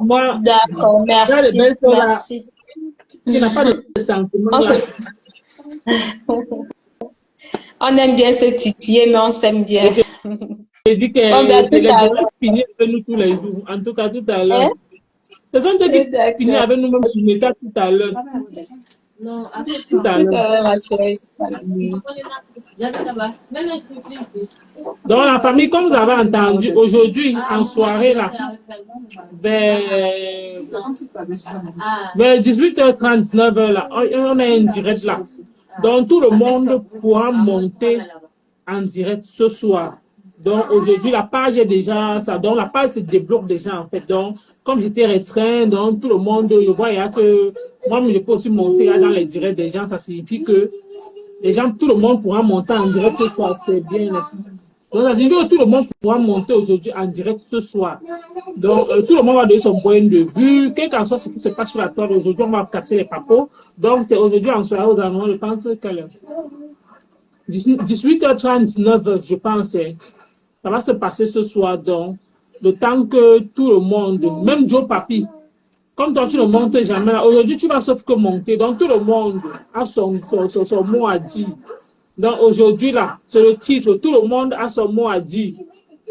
moi, D'accord, là, les merci. belles sont là, Merci. qui n'a pas de sentiment On, là. on aime bien se titiller, mais on s'aime bien. Elle dit que Bon, ben, à tout les à gens l'heure. finissent avec nous tous les jours. En tout cas, tout à Hein? l'heure. Ce sont eux qui finissent D'accord. avec nous-mêmes sur Meta tout à l'heure. Tout à Tout l'heure. à l'heure, ma chérie. Donc, la famille, comme vous avez entendu, aujourd'hui, en soirée, là, vers 18h30, 19h, là, on a un direct là. Donc, tout le monde pourra monter en direct ce soir. Donc, aujourd'hui, la page est déjà, ça, donc la page se débloque déjà, en fait. Donc, comme j'étais restreint, donc tout le monde, je vois, il y a que, moi, je peux aussi monter là, dans les directs des gens, ça signifie que les gens, tout le monde pourra monter en direct ce soir, c'est bien. Donc, ça signifie que tout le monde pourra monter aujourd'hui en direct ce soir. Donc, tout le monde va donner son point de vue, quel qu'en soit ce qui se passe sur la toile aujourd'hui, on va casser les papeaux. Donc, c'est aujourd'hui en soirée aux alentours, je pense que 18h39, je pense, ça va se passer ce soir, donc, le temps que tout le monde, même Joe Papi, comme toi tu ne montes jamais, aujourd'hui tu vas sauf que monter, donc tout le monde a son mot à dire. Donc aujourd'hui là, c'est le titre, tout le monde a son mot à dire.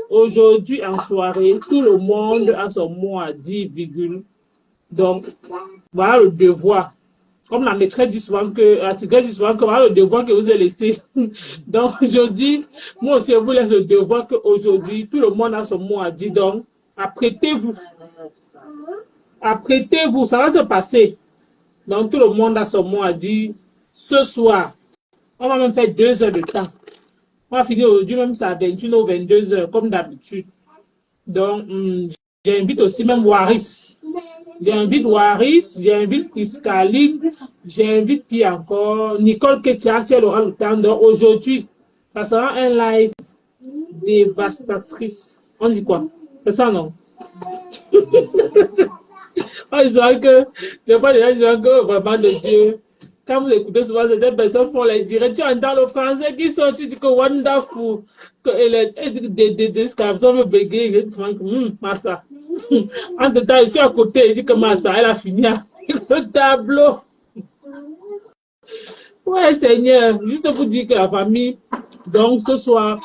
Aujourd'hui en soirée, tout le monde a son mot à dire, virgule. Donc, voilà le devoir. Comme la maîtresse dit souvent que, la tigresse dit souvent que voilà le devoir que vous avez laissé. Donc aujourd'hui, moi aussi, je vous laisse le devoir qu'aujourd'hui, tout le monde a son mot à dire. Donc, apprêtez-vous. Apprêtez-vous, ça va se passer. Donc, tout le monde a son mot à dire. Ce soir, on va même faire 2 heures de temps. On va finir aujourd'hui, même ça à 21 ou 22 heures, comme d'habitude. Donc, j'invite aussi même Waris. J'invite Waris, j'invite Tiscaline, j'invite qui encore, Nicole Ketia, si elle aura le temps. Donc, aujourd'hui, ça sera un live dévastatrice. On dit quoi? C'est ça, non? On dit que, des fois, les gens disent que vraiment de Dieu, quand vous écoutez souvent, certaines personnes font les directs, tu entends le français qui sort, tu dis que wonderful, que des descriptions me bégayer, tu dis que, Massa. En tout cas, je suis à côté, il dit que Massa, elle a fini le tableau. Ouais, Seigneur, juste pour dire que la famille, donc ce soir,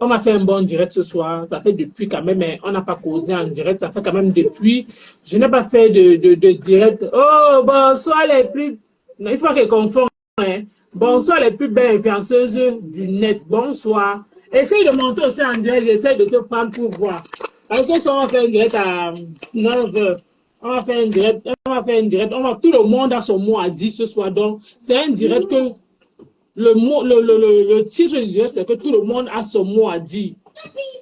on m'a fait un bon direct ce soir. Ça fait depuis quand même, mais on n'a pas causé en direct. Ça fait quand même depuis. Je n'ai pas fait de direct. Oh, bonsoir les plus. Non, il faut qu'elle confonde. Hein. Bonsoir les plus belles influenceuses du net. Bonsoir. Essaye de monter aussi en direct. J'essaie de te prendre pour voir. Alors, ce soir, on va faire un direct à 9h. On va faire un direct. Tout le monde a son mot à dire ce soir. Donc, c'est un direct que. Le titre du direct, c'est que tout le monde a son mot à dire.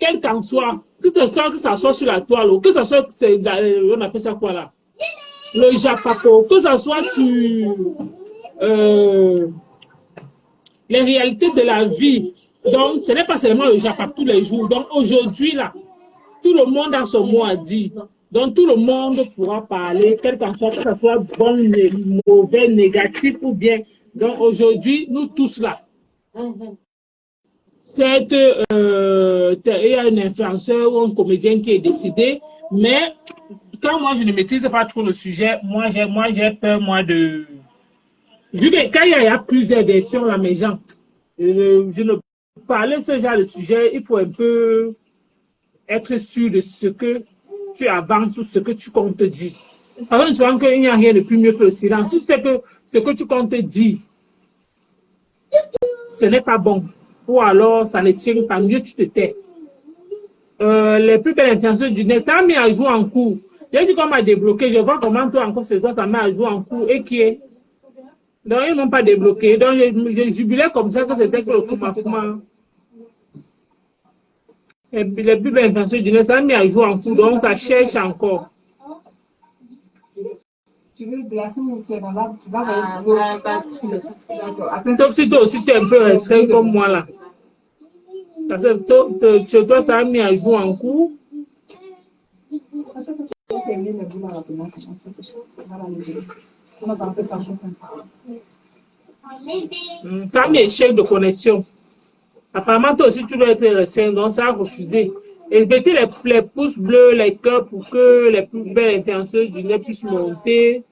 Quel qu'en soit, que ça soit sur la toile, ou que ça soit, on appelle ça quoi là? Le Japapo, que ça soit sur les réalités de la vie, Donc, ce n'est pas seulement le Japon tous les jours. Donc, aujourd'hui, là, tout le monde a son mot à dire. Donc, tout le monde pourra parler, quel qu'en soit, que ce soit bon, mauvais, négatif ou bien. Donc, aujourd'hui, nous tous là, il y a un influenceur ou un comédien qui est décidé, mais quand moi, je ne maîtrise pas trop le sujet, moi, j'ai peur, moi, de... Vu que quand il y a plusieurs versions, là, mes gens, je ne parle de ce genre de sujet, il faut un peu être sûr de ce que tu avances ou ce que tu comptes dire. Par contre, souvent qu'il n'y a rien de plus mieux que le silence. Si c'est que ce que tu comptes dire, ce n'est pas bon, ou alors ça ne tient pas, mieux tu te tais. Les plus belles intentions du net, ça m'a mis à jouer en cours. J'ai dit qu'on m'a débloqué, je vois comment toi encore ce soir, ça m'a joué en cours et qui est. Donc, ils ne m'ont pas débloqué. Donc, je jubilais comme ça que c'était que le Kuma. Les plus belles intentions du net, ça m'a mis à jouer en cours, donc ça cherche encore. Tu veux glacer ou tu vas voir. Sauf si toi aussi tu es un peu restreint comme moi là. Parce que chez toi, ça a mis à jouer en cours. Ça a mis échec de connexion. Apparemment, toi aussi, tu dois être restreint, donc ça a refusé. Et mettez les pouces bleus, les cœurs pour que les plus belles intentions du net puissent monter.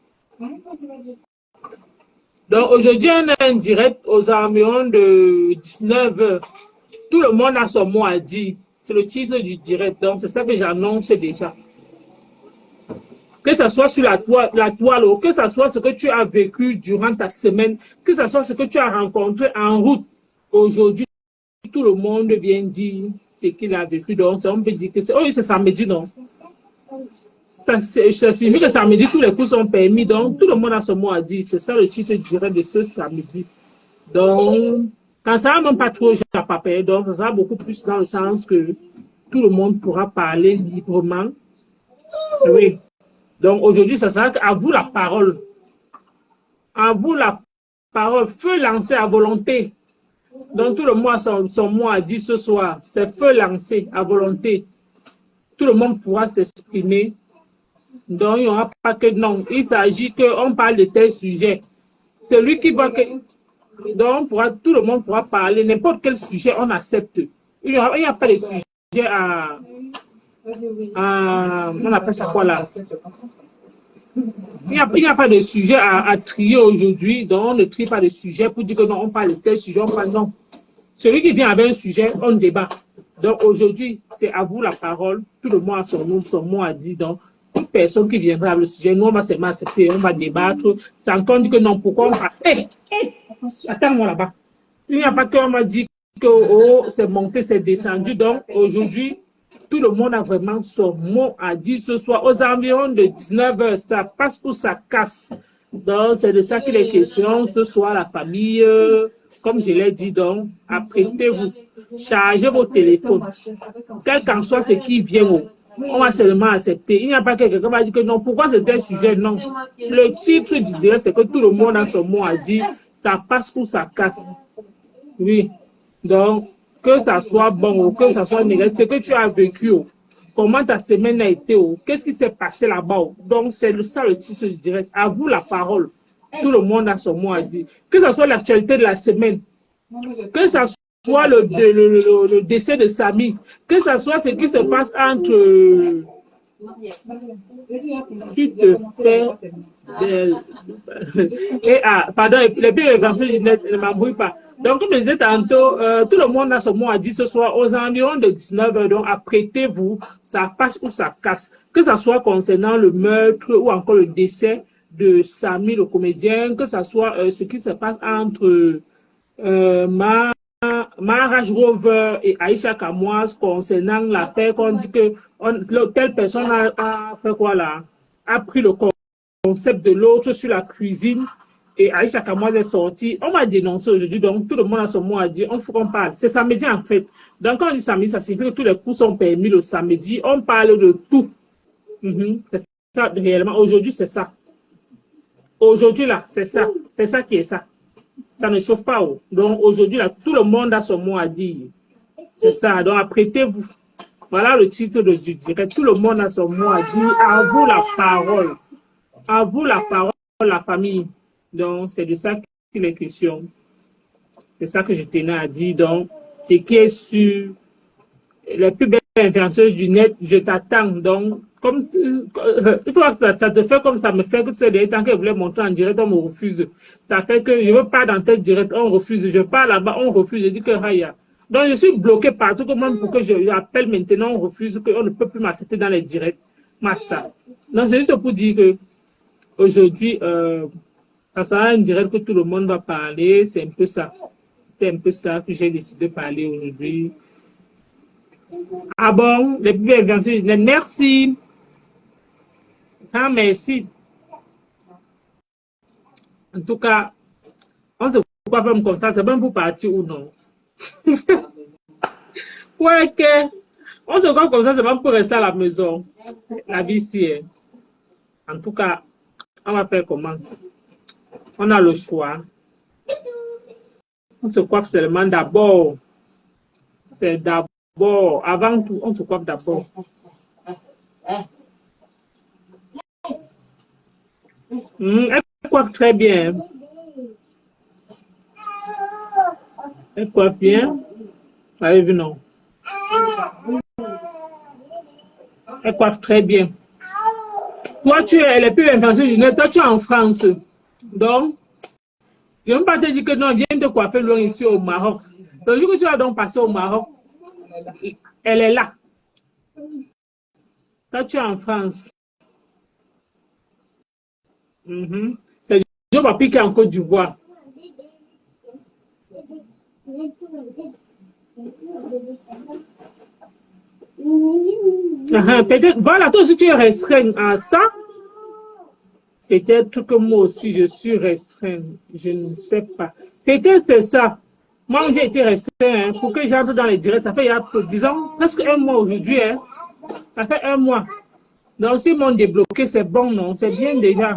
Donc aujourd'hui, on a un direct aux environs de 19h. Tout le monde a son mot à dire. C'est le titre du direct. Donc c'est ça que j'annonce déjà. Que ce soit sur la toile, ou que ce soit ce que tu as vécu durant ta semaine, que ce soit ce que tu as rencontré en route. Aujourd'hui, tout le monde vient dire ce qu'il a vécu. Donc on peut dire que c'est samedi, non? Ça signifie que samedi, tous les coups sont permis. Donc, tout le monde a son mot à dire. C'est ça le titre direct de ce samedi. Donc, quand ça va même pas trop, j'ai pas peur. Donc, ça sera beaucoup plus dans le sens que tout le monde pourra parler librement. Oui. Donc, aujourd'hui, ça sera à vous la parole. À vous la parole. Feu lancé à volonté. Donc, tout le monde a son mot à dire ce soir. C'est feu lancé à volonté. Tout le monde pourra s'exprimer. Donc, il n'y aura pas que non. Il s'agit qu'on parle de tel sujet. Celui qui voit que... Donc, tout le monde pourra parler. N'importe quel sujet, on accepte. Il n'y a pas de sujet à... On appelle ça quoi là? Il n'y a pas de sujet à trier aujourd'hui. Donc, on ne trie pas de sujet pour dire que non, on parle de tel sujet. On parle non. Celui qui vient avec un sujet, on débat. Donc, aujourd'hui, c'est à vous la parole. Tout le monde a son mot à dire. Donc, toute personne qui viendra avec le sujet, nous, on va seulement accepter, on va débattre. C'est encore dit que non, pourquoi on parle. Attends-moi là-bas. Il n'y a pas qu'on m'a dit que oh, c'est monté, c'est descendu. Donc, aujourd'hui, tout le monde a vraiment son mot à dire ce soir. Aux environs de 19h, ça passe pour ça casse. Donc, c'est de ça qu'il est question. Ce soir, la famille, comme je l'ai dit, donc, apprêtez-vous. Chargez vos téléphones. Quel qu'en soit ce qui vient, on va seulement accepter. Il n'y a pas quelqu'un qui va dire que non, pourquoi c'est un sujet? Non. Le titre du direct, c'est que tout le monde a son mot à dire. Ça passe ou ça casse. Oui. Donc, que ça soit bon ou que ça soit négatif, ce que tu as vécu, comment ta semaine a été, qu'est-ce qui s'est passé là-bas. Donc, c'est ça le titre du direct. À vous la parole. Tout le monde a son mot à dire. Que ce soit l'actualité de la semaine, que ça soit le décès de Samy, que ce soit ce qui se passe entre... tu te fais... pardon, les billes du net ne m'embrouillent pas. Donc, comme je disais tantôt, tout le monde a son mot à dire ce soir aux environs de 19h. Donc, apprêtez-vous, ça passe ou ça casse. Que ce soit concernant le meurtre ou encore le décès de Samy, le comédien, que ce soit ce qui se passe entre Maharaj Rover et Aïcha Kamoise concernant l'affaire qu'on dit que telle personne a fait quoi là, a pris le concept de l'autre sur la cuisine et Aïcha Kamoise est sortie. On m'a dénoncé aujourd'hui, donc tout le monde a son mot à dire. On faut qu'on parle. C'est samedi en fait. Donc quand on dit samedi, ça signifie que tous les coups sont permis le samedi. On parle de tout. C'est ça réellement. Aujourd'hui, c'est ça. Aujourd'hui là, c'est ça. C'est ça qui est ça. Ça ne chauffe pas. Oh. Donc, aujourd'hui, là, tout le monde a son mot à dire. C'est ça. Donc, apprêtez-vous. Voilà le titre du direct. Tout le monde a son mot à dire. À vous la parole. À vous la parole, la famille. Donc, c'est de ça qu'il est question. C'est ça que je tenais à dire. Donc, ce qui est sur les plus belles influenceuses du net, je t'attends. Donc, comme il faut que ça te fait comme ça me fait que tu sais, des temps que je voulais montrer en direct, on me refuse. Ça fait que je ne veux pas dans tel direct, on refuse. Je pars là-bas, on refuse. Je dis que Raya. Donc, je suis bloqué partout, même pour que je appelle maintenant, on refuse, qu'on ne peut plus m'accepter dans les directs. Massa. Donc, c'est juste pour dire que aujourd'hui, ça sera un direct que tout le monde va parler. C'est un peu ça. C'est un peu ça que j'ai décidé de parler aujourd'hui. Ah bon, les plus belles influenceuses du net, merci. Ah, merci. En tout cas, on ne sait pas faire comme ça, c'est même pour partir ou non. Ouais, que on se voit comme ça, c'est même pour rester à la maison. La vie ici. En tout cas, on va faire comment? On a le choix. On se coiffe seulement d'abord. C'est d'abord, avant tout, on se coiffe d'abord. Elle coiffe très bien. Elle coiffe bien. Ça arrive, non? Elle coiffe très bien. Toi, tu es les plus influenceuses du net. Toi, tu es en France. Donc, je ne veux pas te dire que non, viens te coiffer loin ici au Maroc. Le jour que tu vas donc passer au Maroc, elle est là. Toi, tu es en France. C'est Joe Papi qui est en Côte d'Ivoire. Peut-être, voilà, toi aussi tu es restreint à ça. Peut-être que moi aussi je suis restreint. Je ne sais pas. Peut-être c'est ça. Moi, j'ai été restreint pour que j'entre dans les directs. Ça fait, il y a, disons, presque un mois aujourd'hui. Ça fait un mois. Donc, si m'ont débloqué, c'est bon, non? C'est bien déjà.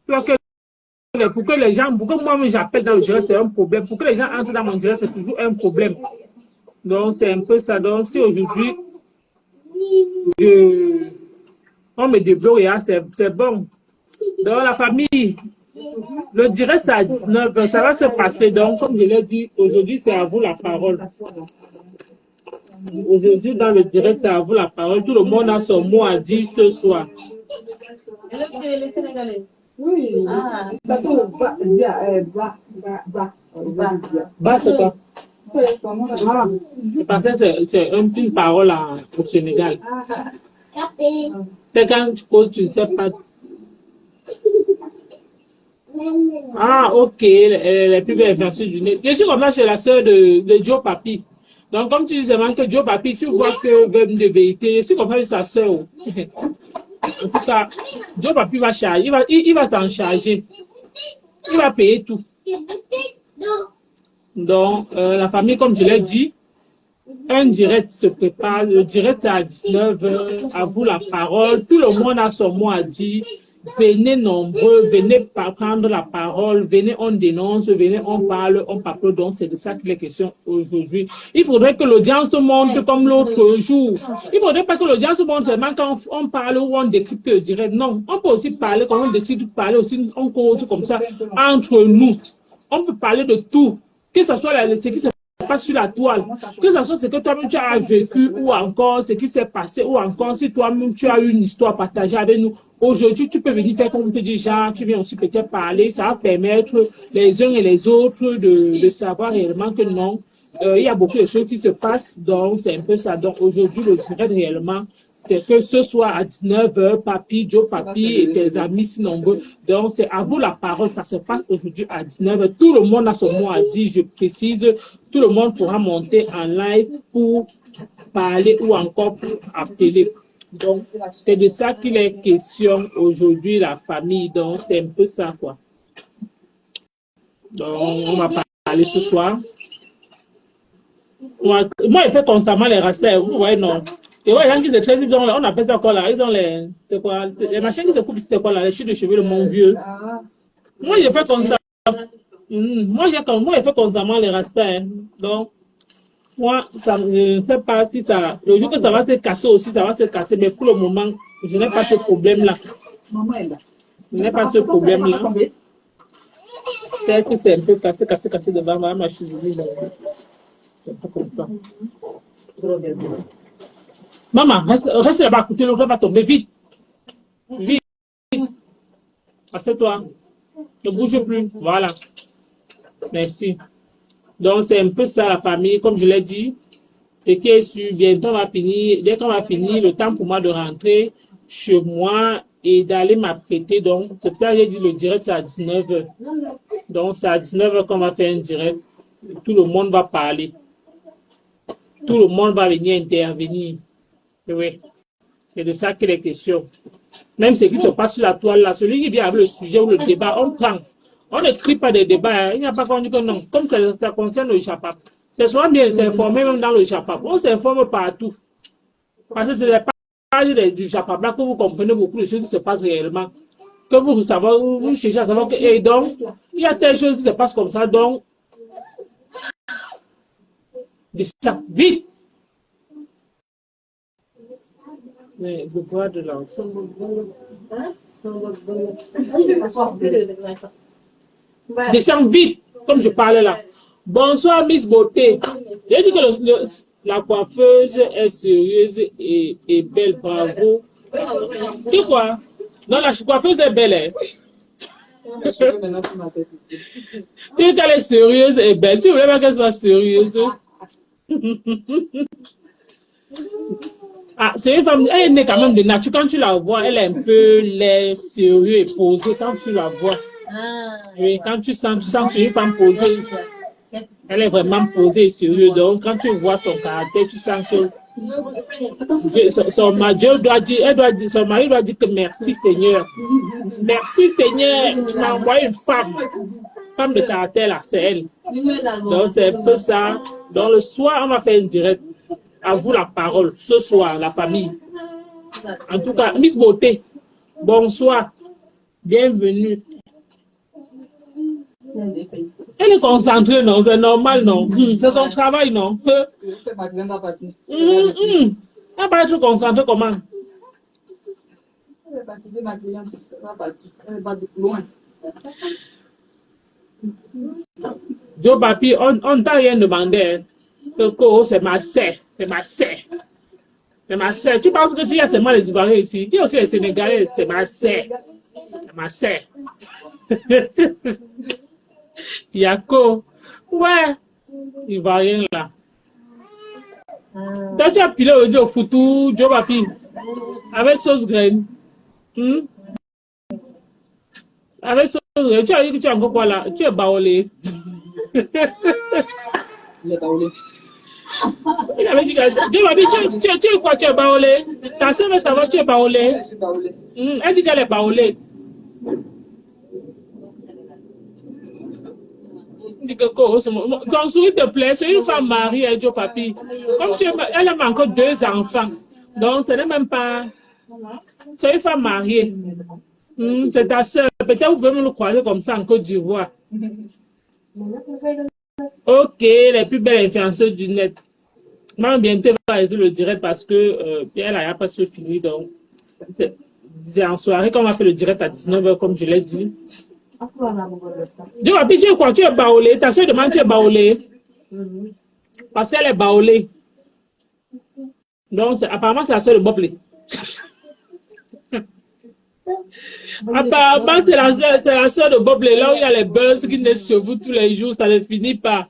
Pour que les gens, pour que moi, j'appelle dans le direct, c'est un problème. Pour que les gens entrent dans mon direct, c'est toujours un problème. Donc, c'est un peu ça. Donc, si aujourd'hui, on me débloque, c'est bon. Donc, la famille, le direct, c'est à 19h. Ça va se passer. Donc, comme je l'ai dit, aujourd'hui, c'est à vous la parole. Aujourd'hui, dans le direct, c'est à vous la parole. Tout le monde a son mot à dire ce soir. Oui. Ah, ça peut Bas, c'est quoi? C'est parce que c'est une parole au Sénégal. C'est quand tu causes, tu ne sais pas. Ah, ok, les plus belles versions du net. Je suis comme là chez la sœur de Joe Papi. Donc, comme tu disais, que Joe Papi, tu vois que même de vérité, je suis comme ça chez sa sœur. En tout cas, Joe Papi va charger, il va s'en charger. Il va payer tout. Donc, la famille, comme je l'ai dit, un direct se prépare. Le direct, c'est à 19h. À vous la parole. Tout le monde a son mot à dire. Venez nombreux, venez prendre la parole, venez, on dénonce, venez, on parle, on papote. Donc, c'est de ça qu'il est question aujourd'hui. Il faudrait que l'audience monte comme l'autre jour. Il ne faudrait pas que l'audience monte seulement quand on parle ou on décrypte le direct. Non, on peut aussi parler, quand on décide de parler aussi, on cause comme ça entre nous. On peut parler de tout, que ce soit ce qui se passe sur la toile, que ce soit ce que toi-même tu as vécu ou encore ce qui s'est passé ou encore si toi-même tu as une histoire partagée avec nous. Aujourd'hui, tu peux venir faire comme on te dit, genre, tu viens aussi peut-être parler, ça va permettre les uns et les autres de savoir réellement que non, il y a beaucoup de choses qui se passent, donc c'est un peu ça. Donc aujourd'hui, le direct réellement, c'est que ce soir à 19h, Papi, Joe Papi et tes amis si nombreux. Donc c'est à vous la parole, ça se passe aujourd'hui à 19h. Tout le monde a son mot à dire, je précise, tout le monde pourra monter en live pour parler ou encore pour appeler. Donc, c'est de ça qu'il est question aujourd'hui, la famille. Donc, c'est un peu ça, quoi. Donc, on va parler ce soir. Moi, je fais constamment les rastas. Vous voyez, non. Et ouais, les gens qui se tressent, on appelle ça quoi, là? Ils ont c'est quoi? Les machines qui se coupent, c'est quoi, là? Les chutes de cheveux de mon vieux. Moi, je fais constamment. Moi, il fait constamment les rastas. Hein. Donc, moi, ça, je ne sais pas si ça... Le jour que ça va se casser aussi, ça va se casser. Mais pour le moment, je n'ai pas ce problème-là. Maman est là. Je n'ai pas ce problème-là. C'est que c'est un peu cassé devant ma cheville. C'est pas comme ça. Maman, reste là-bas à côté, l'autre va tomber vite. Vite. Assieds-toi. Ne bouge plus. Voilà. Merci. Donc, c'est un peu ça la famille, comme je l'ai dit. Ce qui est sûr, bientôt on va finir. Dès qu'on va finir, le temps pour moi de rentrer chez moi et d'aller m'apprêter. Donc, c'est pour ça que j'ai dit le direct, c'est à 19h. Donc, c'est à 19h qu'on va faire un direct. Tout le monde va parler. Tout le monde va venir intervenir. Oui. C'est de ça qu'il est question. Même ce qui se passe sur la toile là, celui qui vient avec le sujet ou le débat, on prend. On ne crie pas des débats. Hein. Il n'y a pas qu'on dit que non. Comme ça concerne le Chapap. C'est souvent bien s'informer même dans le Chapap. On s'informe partout. Parce que c'est les pages du Chapap là que vous comprenez beaucoup de choses qui se passent réellement. Que vous savez, vous cherchez à savoir que, et donc, il y a telle chose qui se passe comme ça, donc, de ça, vite! Mais le bois de l'ensemble. Descends vite, comme je parlais là. Bonsoir, Miss Beauté. J'ai dit que la coiffeuse est sérieuse et belle, bravo. C'est quoi? Non, la coiffeuse est belle. Hein? Tu dis qu'elle est sérieuse et belle. Tu voulais pas qu'elle soit sérieuse. Ah, c'est une femme, elle est née quand même de nature. Quand tu la vois, elle est un peu laid, sérieuse et posée. Quand tu la vois, oui, quand tu sens que c'est une femme posée. Elle est vraiment posée et sérieuse. Donc, quand tu vois son caractère, tu sens que son mari doit dire que merci Seigneur. Merci Seigneur, tu m'as envoyé une femme de caractère là, c'est elle. Donc, c'est un peu ça. Donc, le soir, on va faire une direct. À vous la parole, ce soir, la famille. En tout cas, Miss Beauté, bonsoir. Bienvenue. Elle est concentrée, non? C'est normal, non? C'est son travail, non? Elle va être concentrée comment? Elle est partie, ma cliente va partir. Elle va loin. Joe Papi, on t'a rien demandé. Coco, c'est ma sœur. C'est ma sœur. C'est ma sœur. Tu penses que s'il y a seulement les Ivoiriens ici, il y a aussi les Sénégalais, c'est ma sœur. C'est ma sœur. Yako. Ouais. Ivoirien là. Toi, tu as pilé au foutu, Joe Papi. Avec sauce graine. Avec sauce graine. Tu as dit que tu as encore quoi là? Tu es baolé. Il est baolé. Il avait dit que tu es quoi? Tu es baolé. Ta soeur veut savoir tu es baolé. Je suis baolé. Elle dit qu'elle est baolé. Ton sourire te plaît, c'est une femme mariée, Joe Papi. Comme elle a encore 2 enfants. Donc, ce n'est même pas. C'est une femme mariée. C'est ta soeur. Peut-être vous pouvez me le croiser comme ça en Côte d'Ivoire. Ok, les plus belles influenceuses du net. Moi, bientôt, on va arrêter le direct parce que Pierre n'a pas se fini. Donc, c'est en soirée qu'on va faire le direct à 19h, comme je l'ai dit. Dis-moi, tu es quoi? Tu es baolé. Ta soeur demande tu es baolé. Parce qu'elle est baolée. Donc, apparemment, c'est la soeur de Boblé. Apparemment, c'est la soeur de Boblé. Là où il y a les buzz qui naissent sur vous tous les jours, ça ne finit pas.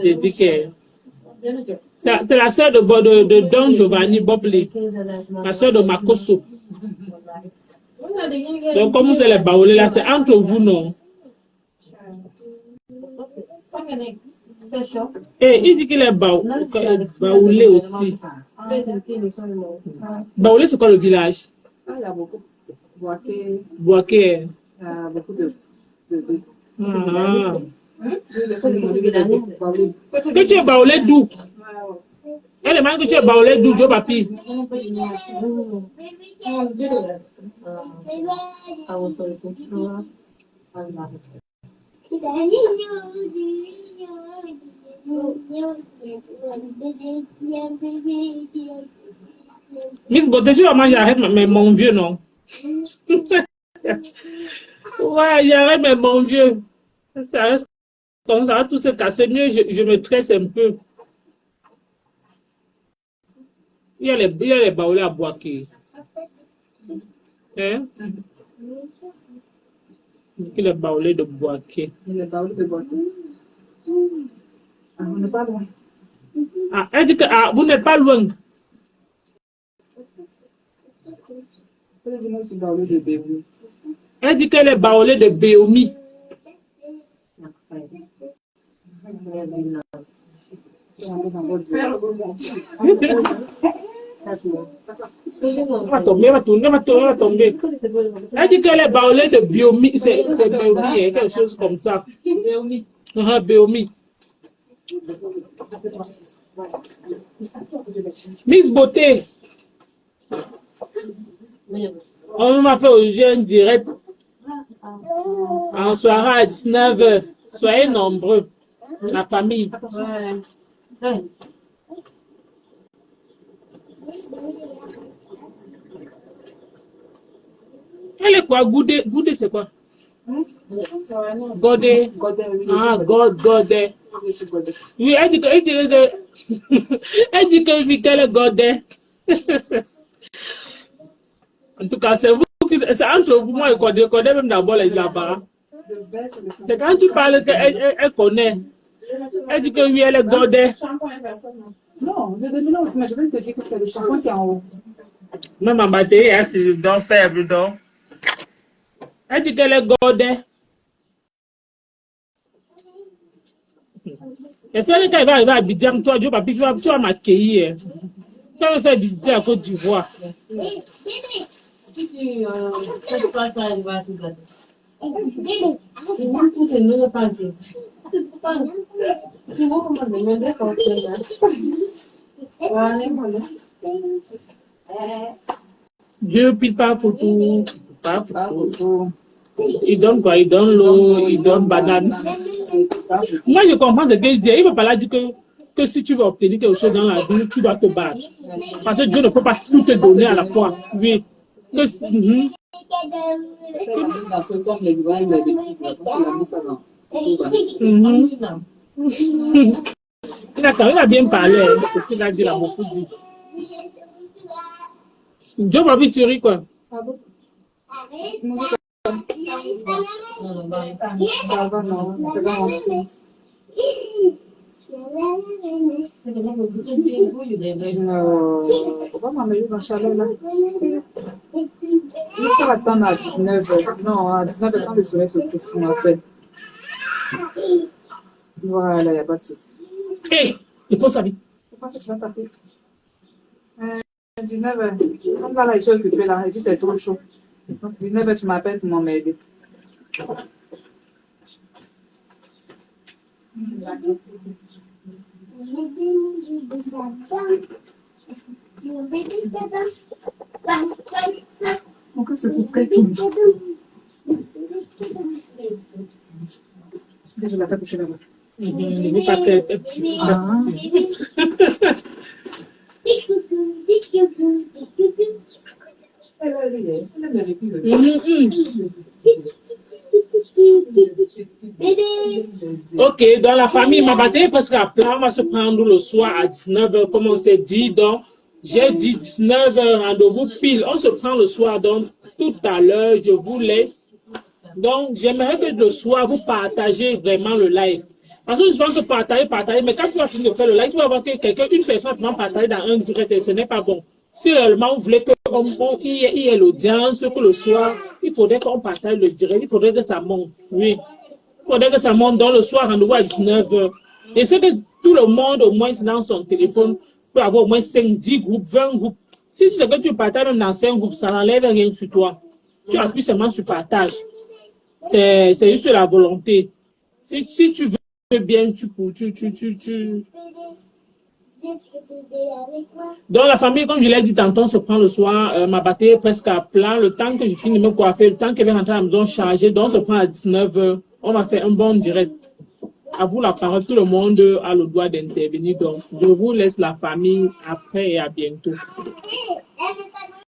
J'ai dit que c'est la soeur de Don Giovanni Boblé. La soeur de Makoso. Donc, comme vous êtes les baoulés là, c'est entre vous, non? Et il dit qu'il est baoulé aussi. Baoulé, c'est quoi le village? Il y a beaucoup. Boaké. Beaucoup de. Que tu es baoulé d'où? Elle demande que tu es baoulé d'où, Joe Papi? Miss Beauté, tu vas manger, arrête, mais mon vieux, non. Ouais, j'arrête, mais mon vieux. Ça reste comme ça, va tout se casser. Mieux, je me tresse un peu. Il y a les baoulés à boire qui. Hein? Il est baoulé de bois qui. Il est baoulé de bois. Ah, on n'est pas loin. Ah, elle dit que vous n'êtes pas loin. Elle dit moi, je suis baoulé de Béoumi. Elle dit qu'elle est baoulée de Béomi. Va tomber. Elle dit qu'elle est baoulée de Béomi. C'est Béomi, quelque chose comme ça. Béomi. Béomi. Miss Beauté. On m'a fait aujourd'hui un direct en soirée à 19h. Soyez nombreux, la famille. Elle est quoi? Goudé, c'est quoi? Godé. Ah, Godé. Oui, elle dit que elle dit que oui, qu'elle est Godé. En tout cas, c'est vous qui, c'est entre vous, moi, elle connaît même d'abord les là-bas. C'est quand tu parles qu'elle connaît. Elle dit que oui, elle est Godé. Non, le dominant aussi, mais je vais te dire que c'est le shampoing qui est en haut. Même en batterie, elle se donne faible, donc. Elle dit qu'elle est Godé. J'espère que quand elle va arriver à Abidjan, toi, Joe Papi, tu vas m'accueillir. Tu vas me faire visiter la Côte d'Ivoire. Dieu pile pas pour tout. Pas pour tout. Il donne quoi? Il donne l'eau, il donne banane. Moi, je comprends ce qu'il dit. Il ne peut pas là dire que si tu veux obtenir quelque chose dans la vie, tu dois te battre. Parce que Dieu ne peut pas tout te donner à la fois. Oui. Comme les Ivoiriens, les petits, il a mis ça dans. Il a bien parlé. Ce qu'il a dit, il a beaucoup dit. Joe Papi, tu ris quoi? Pourquoi m'amener dans le chalet là? Il faut attendre à 19h. Non, à 19h, quand le soleil se couche, on appelle. Voilà, il n'y a pas de souci. Hé, il faut sa vie. Pourquoi tu vas taper? 19h. Comme là, je suis occupée là, et puis c'est trop chaud. 19h, tu m'appelles pour m'aider. Pourquoi c'est tout près? Je l'ai fait coucher là-bas. Il ne veut pas qu'elle. Ok, dans la famille, ma batterie est presque à plat. On va se prendre le soir à 19h, comme on s'est dit. Donc, j'ai dit 19h, rendez-vous pile. On se prend le soir, donc tout à l'heure, je vous laisse. Donc, j'aimerais que le soir, vous partagez vraiment le live. Parce que je pense que partager, mais quand tu vas finir de faire le live, tu vas voir que une personne va partager dans un direct et ce n'est pas bon. Si réellement on voulait qu'il y ait l'audience, que le soir, il faudrait qu'on partage le direct, il faudrait que ça monte. Oui. Il faudrait que ça monte dans le soir, rendez-vous à 19h. Et c'est que tout le monde, au moins, dans son téléphone, peut avoir au moins 5, 10 groupes, 20 groupes. Si tu sais que tu partages même dans 5 groupes, ça n'enlève rien sur toi. Tu appuies seulement sur partage. C'est juste la volonté. Si tu veux bien, Donc la famille, comme je l'ai dit tantôt, on se prend le soir, ma batterie est presque à plat. Le temps que je finis de me coiffer, le temps qu'elle va rentrer à la maison chargée, donc on se prend à 19h. On va faire un bon direct. À vous la parole, tout le monde a le droit d'intervenir. Donc je vous laisse la famille après et à bientôt.